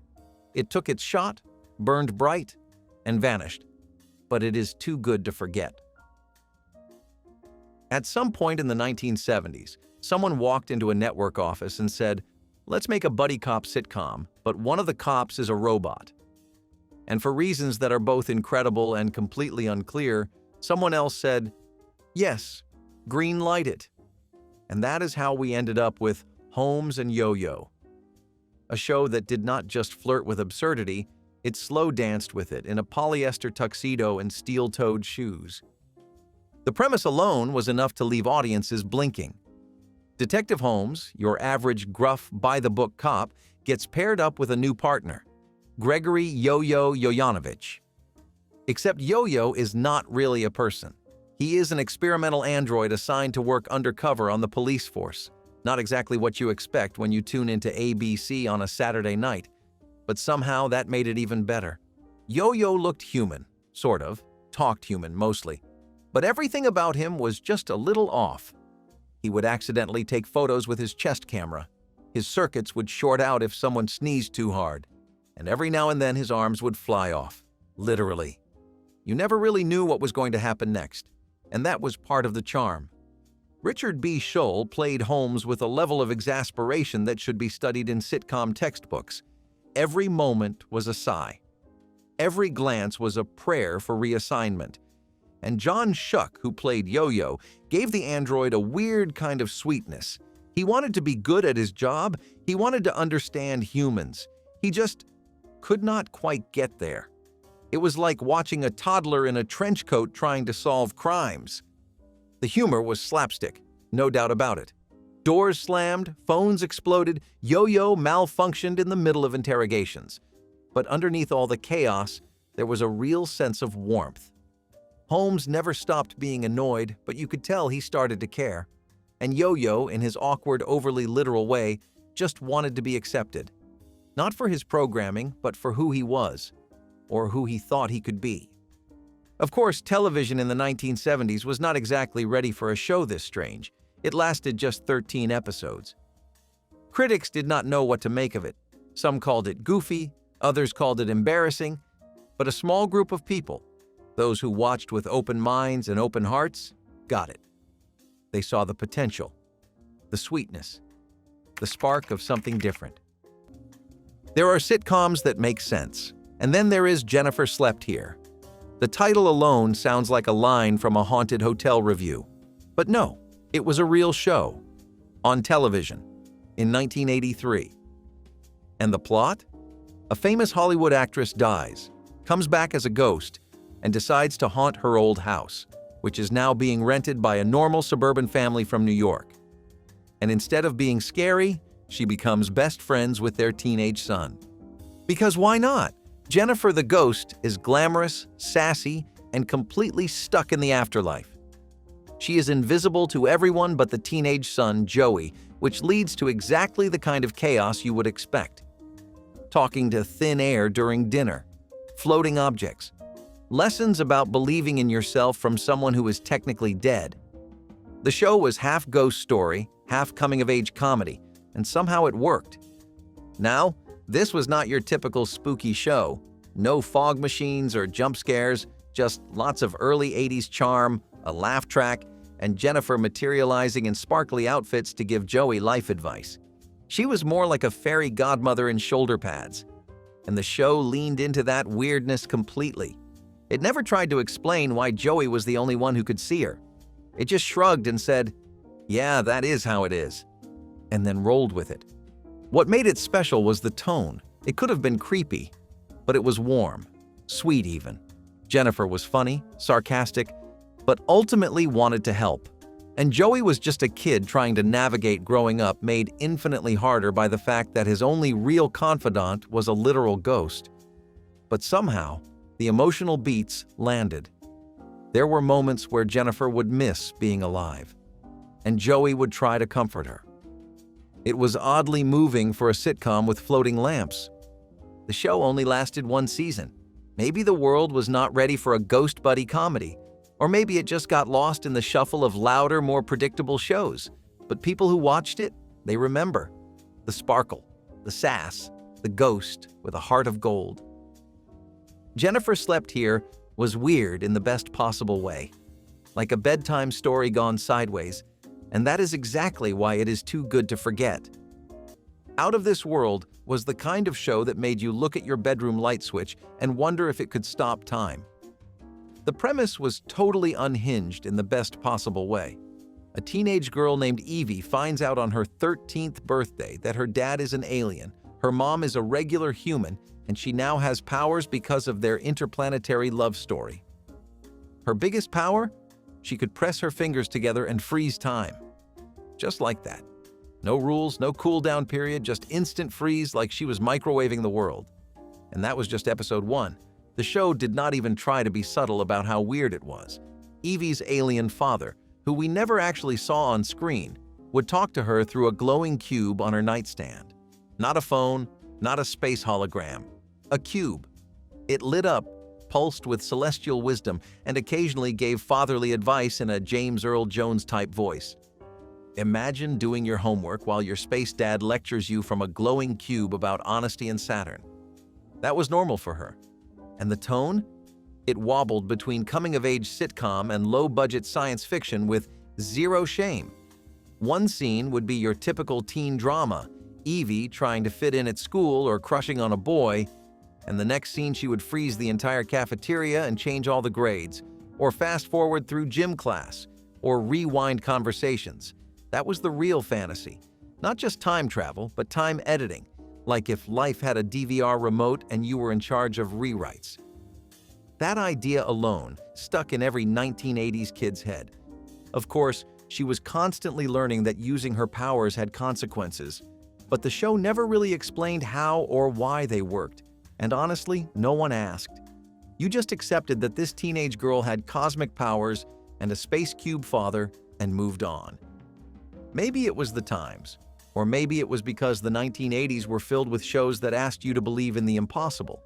It took its shot, burned bright, and vanished. But it is too good to forget. At some point in the 1970s, someone walked into a network office and said, let's make a buddy cop sitcom, but one of the cops is a robot. And for reasons that are both incredible and completely unclear, someone else said, yes, green light it. And that is how we ended up with Holmes and Yo-Yo. A show that did not just flirt with absurdity, it slow danced with it in a polyester tuxedo and steel-toed shoes. The premise alone was enough to leave audiences blinking. Detective Holmes, your average gruff, by-the-book cop, gets paired up with a new partner, Gregory Yo-Yo Yoyanovich. Except Yo-Yo is not really a person. He is an experimental android assigned to work undercover on the police force. Not exactly what you expect when you tune into ABC on a Saturday night, but somehow that made it even better. Yo-Yo looked human, sort of, talked human mostly, but everything about him was just a little off. He would accidentally take photos with his chest camera. His circuits would short out if someone sneezed too hard, and every now and then his arms would fly off, literally. You never really knew what was going to happen next, and that was part of the charm. Richard B. Scholl played Holmes with a level of exasperation that should be studied in sitcom textbooks. Every moment was a sigh. Every glance was a prayer for reassignment. And John Schuck, who played Yo-Yo, gave the android a weird kind of sweetness. He wanted to be good at his job. He wanted to understand humans. He just could not quite get there. It was like watching a toddler in a trench coat trying to solve crimes. The humor was slapstick, no doubt about it. Doors slammed, phones exploded, Yo-Yo malfunctioned in the middle of interrogations. But underneath all the chaos, there was a real sense of warmth. Holmes never stopped being annoyed, but you could tell he started to care. And Yo-Yo, in his awkward, overly literal way, just wanted to be accepted. Not for his programming, but for who he was, or who he thought he could be. Of course, television in the 1970s was not exactly ready for a show this strange. It lasted just 13 episodes. Critics did not know what to make of it. Some called it goofy, others called it embarrassing, but a small group of people, those who watched with open minds and open hearts, got it. They saw the potential, the sweetness, the spark of something different. There are sitcoms that make sense, and then there is Jennifer Slept Here. The title alone sounds like a line from a haunted hotel review. But no, it was a real show, on television, in 1983. And the plot? A famous Hollywood actress dies, comes back as a ghost, and decides to haunt her old house, which is now being rented by a normal suburban family from New York. And instead of being scary, she becomes best friends with their teenage son. Because why not? Jennifer the ghost is glamorous, sassy, and completely stuck in the afterlife. She is invisible to everyone but the teenage son, Joey, which leads to exactly the kind of chaos you would expect. Talking to thin air during dinner, floating objects, lessons about believing in yourself from someone who is technically dead. The show was half ghost story, half coming-of-age comedy, and somehow it worked. Now, this was not your typical spooky show. No fog machines or jump scares, just lots of early 80s charm, a laugh track, and Jennifer materializing in sparkly outfits to give Joey life advice. She was more like a fairy godmother in shoulder pads. And the show leaned into that weirdness completely. It never tried to explain why Joey was the only one who could see her. It just shrugged and said, "Yeah, that is how it is," and then rolled with it. What made it special was the tone. It could have been creepy, but it was warm, sweet even. Jennifer was funny, sarcastic, but ultimately wanted to help. And Joey was just a kid trying to navigate growing up, made infinitely harder by the fact that his only real confidant was a literal ghost. But somehow, the emotional beats landed. There were moments where Jennifer would miss being alive, and Joey would try to comfort her. It was oddly moving for a sitcom with floating lamps. The show only lasted one season. Maybe the world was not ready for a ghost buddy comedy, or maybe it just got lost in the shuffle of louder, more predictable shows. But people who watched it, they remember. The sparkle, the sass, the ghost with a heart of gold. Jennifer Slept Here was weird in the best possible way, like a bedtime story gone sideways, and that is exactly why it is too good to forget. Out of This World was the kind of show that made you look at your bedroom light switch and wonder if it could stop time. The premise was totally unhinged in the best possible way. A teenage girl named Evie finds out on her 13th birthday that her dad is an alien, her mom is a regular human, and she now has powers because of their interplanetary love story. Her biggest power? She could press her fingers together and freeze time. Just like that. No rules, no cool-down period, just instant freeze like she was microwaving the world. And that was just episode 1. The show did not even try to be subtle about how weird it was. Evie's alien father, who we never actually saw on screen, would talk to her through a glowing cube on her nightstand. Not a phone, not a space hologram. A cube. It lit up, pulsed with celestial wisdom, and occasionally gave fatherly advice in a James Earl Jones-type voice. Imagine doing your homework while your space dad lectures you from a glowing cube about honesty and Saturn. That was normal for her. And the tone? It wobbled between coming-of-age sitcom and low-budget science fiction with zero shame. One scene would be your typical teen drama, Evie trying to fit in at school or crushing on a boy, and the next scene she would freeze the entire cafeteria and change all the grades, or fast-forward through gym class, or rewind conversations. That was the real fantasy. Not just time travel, but time editing, like if life had a DVR remote and you were in charge of rewrites. That idea alone stuck in every 1980s kid's head. Of course, she was constantly learning that using her powers had consequences, but the show never really explained how or why they worked, and honestly, no one asked. You just accepted that this teenage girl had cosmic powers and a space cube father and moved on. Maybe it was the times, or maybe it was because the 1980s were filled with shows that asked you to believe in the impossible,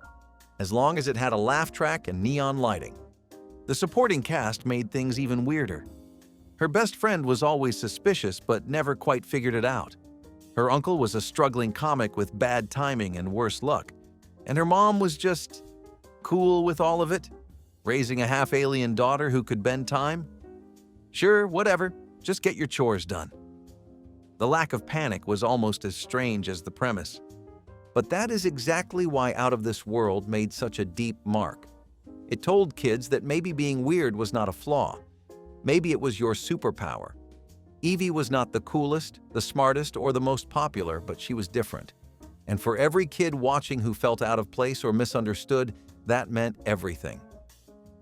as long as it had a laugh track and neon lighting. The supporting cast made things even weirder. Her best friend was always suspicious but never quite figured it out. Her uncle was a struggling comic with bad timing and worse luck, and her mom was just cool with all of it, raising a half-alien daughter who could bend time. Sure, whatever, just get your chores done. The lack of panic was almost as strange as the premise. But that is exactly why Out of This World made such a deep mark. It told kids that maybe being weird was not a flaw. Maybe it was your superpower. Evie was not the coolest, the smartest, or the most popular, but she was different. And for every kid watching who felt out of place or misunderstood, that meant everything.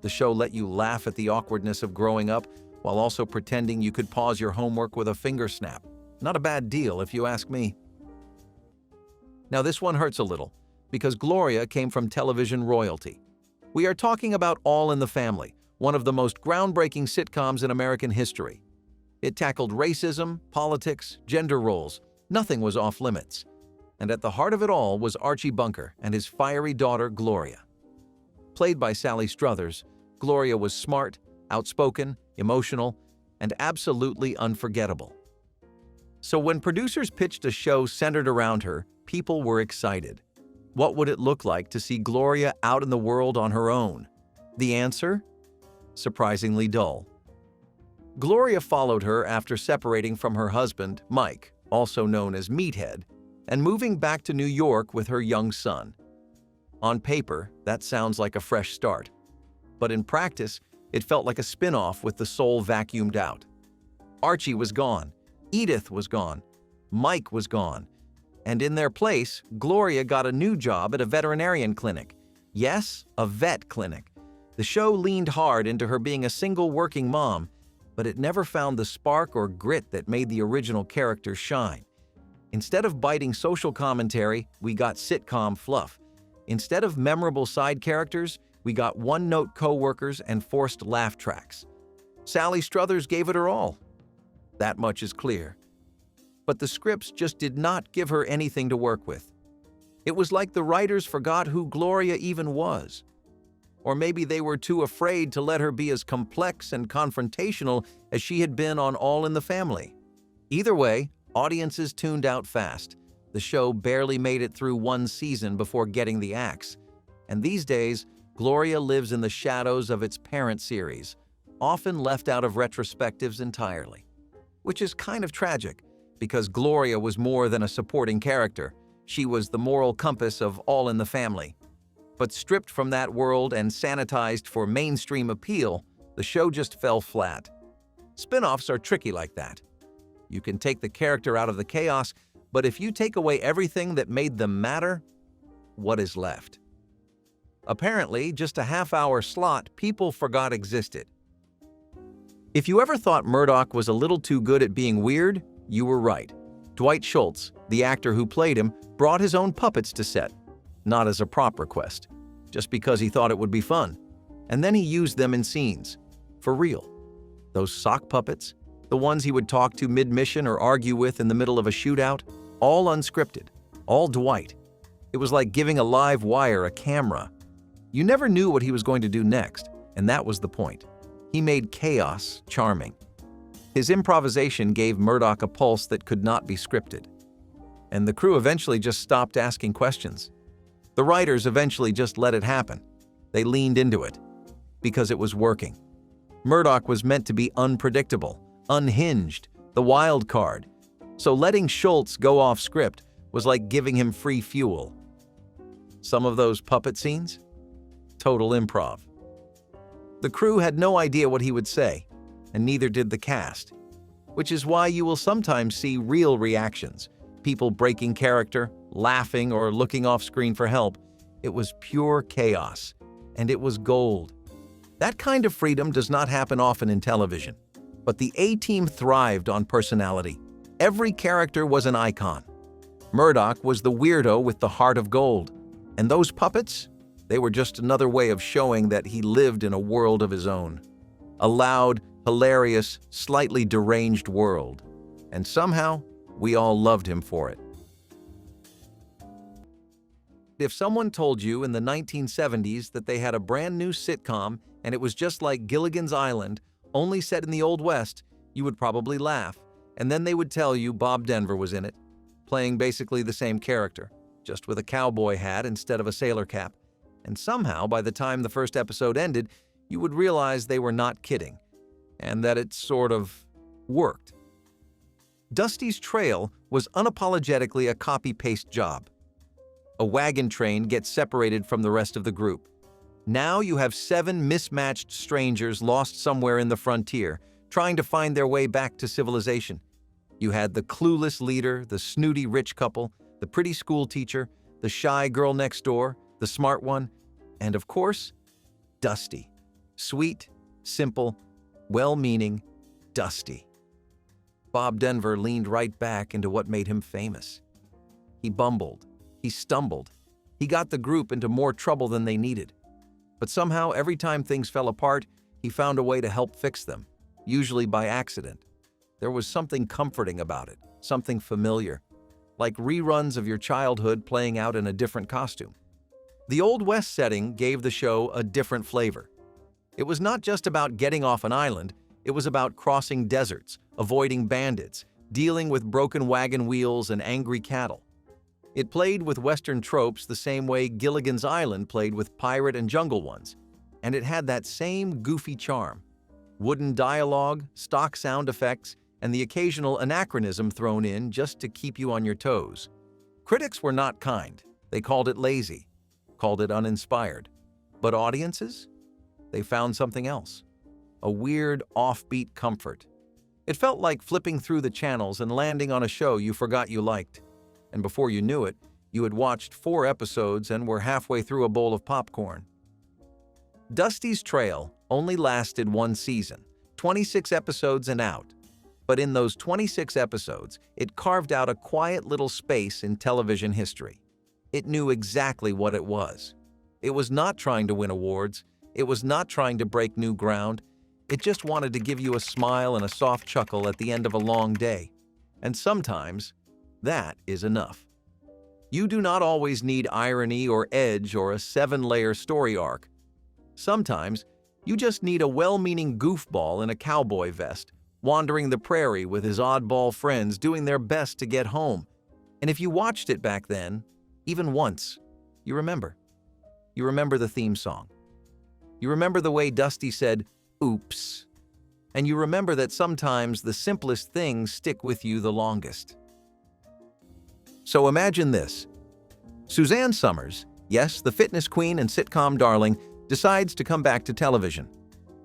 The show let you laugh at the awkwardness of growing up while also pretending you could pause your homework with a finger snap. Not a bad deal, if you ask me. Now this one hurts a little, because Gloria came from television royalty. We are talking about All in the Family, one of the most groundbreaking sitcoms in American history. It tackled racism, politics, gender roles. Nothing was off limits. And at the heart of it all was Archie Bunker and his fiery daughter, Gloria. Played by Sally Struthers, Gloria was smart, outspoken, emotional, and absolutely unforgettable. So when producers pitched a show centered around her, people were excited. What would it look like to see Gloria out in the world on her own? The answer? Surprisingly dull. Gloria followed her after separating from her husband, Mike, also known as Meathead, and moving back to New York with her young son. On paper, that sounds like a fresh start. But in practice, it felt like a spin-off with the soul vacuumed out. Archie was gone. Edith was gone. Mike was gone. And in their place, Gloria got a new job at a veterinarian clinic. Yes, a vet clinic. The show leaned hard into her being a single working mom, but it never found the spark or grit that made the original character shine. Instead of biting social commentary, we got sitcom fluff. Instead of memorable side characters, we got one-note co-workers and forced laugh tracks. Sally Struthers gave it her all. That much is clear. But the scripts just did not give her anything to work with. It was like the writers forgot who Gloria even was. Or maybe they were too afraid to let her be as complex and confrontational as she had been on All in the Family. Either way, audiences tuned out fast. The show barely made it through one season before getting the axe. And these days, Gloria lives in the shadows of its parent series, often left out of retrospectives entirely. Which is kind of tragic, because Gloria was more than a supporting character. She was the moral compass of All in the Family. But stripped from that world and sanitized for mainstream appeal, the show just fell flat. Spin-offs are tricky like that. You can take the character out of the chaos, but if you take away everything that made them matter, what is left? Apparently, just a half-hour slot people forgot existed. If you ever thought Murdock was a little too good at being weird, You were right. Dwight Schultz, the actor who played him, brought his own puppets to set, not as a prop request, just because he thought it would be fun. And then he used them in scenes. For real. Those sock puppets, the ones he would talk to mid-mission or argue with in the middle of a shootout, all unscripted, all Dwight. It was like giving a live wire a camera. You never knew what he was going to do next, and that was the point. He made chaos charming. His improvisation gave Murdock a pulse that could not be scripted. And the crew eventually just stopped asking questions. The writers eventually just let it happen. They leaned into it, because it was working. Murdock was meant to be unpredictable, unhinged, the wild card. So letting Schultz go off script was like giving him free fuel. Some of those puppet scenes? Total improv. The crew had no idea what he would say, and neither did the cast, which is why you will sometimes see real reactions, people breaking character, laughing, or looking off screen for help. It was pure chaos, and it was gold. That kind of freedom does not happen often in television, but the A-Team thrived on personality. Every character was an icon. Murdock was the weirdo with the heart of gold, and those puppets, they were just another way of showing that he lived in a world of his own. A loud, hilarious, slightly deranged world. And somehow, we all loved him for it. If someone told you in the 1970s that they had a brand new sitcom and it was just like Gilligan's Island, only set in the Old West, you would probably laugh. And then they would tell you Bob Denver was in it, playing basically the same character, just with a cowboy hat instead of a sailor cap. And somehow, by the time the first episode ended, you would realize they were not kidding, and that it sort of worked. Dusty's Trail was unapologetically a copy-paste job. A wagon train gets separated from the rest of the group. Now you have 7 mismatched strangers lost somewhere in the frontier, trying to find their way back to civilization. You had the clueless leader, the snooty rich couple, the pretty school teacher, the shy girl next door, the smart one, and of course, Dusty. Sweet, simple, well-meaning, Dusty. Bob Denver leaned right back into what made him famous. He bumbled. He stumbled. He got the group into more trouble than they needed. But somehow, every time things fell apart, he found a way to help fix them, usually by accident. There was something comforting about it, something familiar, like reruns of your childhood playing out in a different costume. The Old West setting gave the show a different flavor. It was not just about getting off an island, it was about crossing deserts, avoiding bandits, dealing with broken wagon wheels and angry cattle. It played with Western tropes the same way Gilligan's Island played with pirate and jungle ones, and it had that same goofy charm. Wooden dialogue, stock sound effects, and the occasional anachronism thrown in just to keep you on your toes. Critics were not kind. They called it lazy, called it uninspired. But audiences? They found something else. A weird, offbeat comfort. It felt like flipping through the channels and landing on a show you forgot you liked. And before you knew it, you had watched 4 episodes and were halfway through a bowl of popcorn. Dusty's Trail only lasted 1 season, 26 episodes and out. But in those 26 episodes, it carved out a quiet little space in television history. It knew exactly what it was. It was not trying to win awards. It was not trying to break new ground. It just wanted to give you a smile and a soft chuckle at the end of a long day. And sometimes, that is enough. You do not always need irony or edge or a 7-layer story arc. Sometimes, you just need a well-meaning goofball in a cowboy vest, wandering the prairie with his oddball friends doing their best to get home. And if you watched it back then, even once, you remember. You remember the theme song. You remember the way Dusty said, "Oops." And you remember that sometimes the simplest things stick with you the longest. So imagine this. Suzanne Summers, yes, the fitness queen and sitcom darling, decides to come back to television.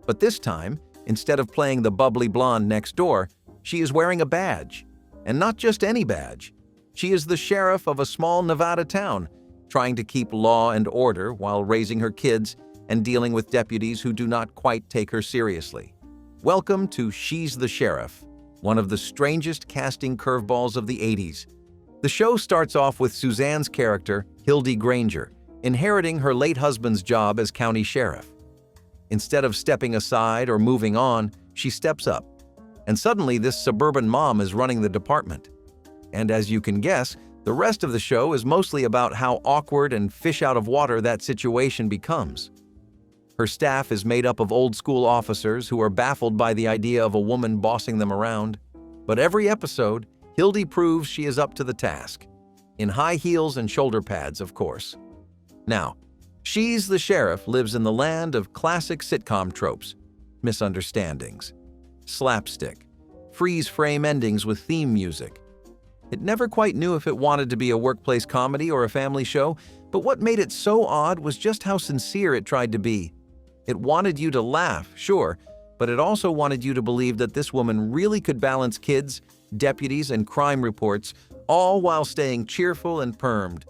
But this time, instead of playing the bubbly blonde next door, she is wearing a badge. And not just any badge. She is the sheriff of a small Nevada town, trying to keep law and order while raising her kids and dealing with deputies who do not quite take her seriously. Welcome to She's the Sheriff, one of the strangest casting curveballs of the 80s. The show starts off with Suzanne's character, Hildy Granger, inheriting her late husband's job as county sheriff. Instead of stepping aside or moving on, she steps up. And suddenly this suburban mom is running the department. And as you can guess, the rest of the show is mostly about how awkward and fish out of water that situation becomes. Her staff is made up of old-school officers who are baffled by the idea of a woman bossing them around. But every episode, Hildy proves she is up to the task. In high heels and shoulder pads, of course. Now, She's the Sheriff lives in the land of classic sitcom tropes, misunderstandings, slapstick, freeze-frame endings with theme music. It never quite knew if it wanted to be a workplace comedy or a family show, but what made it so odd was just how sincere it tried to be. It wanted you to laugh, sure, but it also wanted you to believe that this woman really could balance kids, deputies, and crime reports, all while staying cheerful and permed.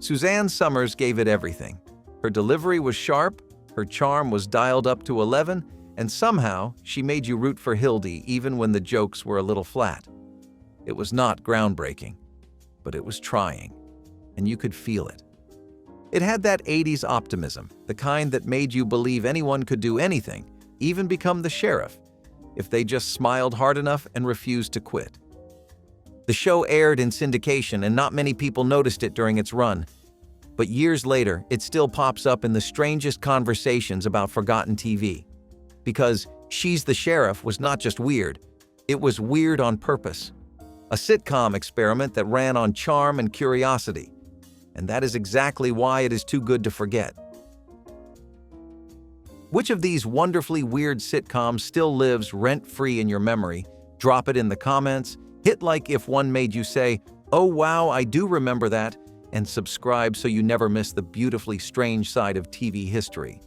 Suzanne Summers gave it everything. Her delivery was sharp, her charm was dialed up to 11, and somehow she made you root for Hildy even when the jokes were a little flat. It was not groundbreaking, but it was trying, and you could feel it. It had that 80s optimism, the kind that made you believe anyone could do anything, even become the sheriff, if they just smiled hard enough and refused to quit. The show aired in syndication and not many people noticed it during its run. But years later, it still pops up in the strangest conversations about forgotten TV. Because She's the Sheriff was not just weird, it was weird on purpose. A sitcom experiment that ran on charm and curiosity. And that is exactly why it is too good to forget. Which of these wonderfully weird sitcoms still lives rent-free in your memory? Drop it in the comments, hit like if one made you say, "Oh wow, I do remember that," and subscribe so you never miss the beautifully strange side of TV history.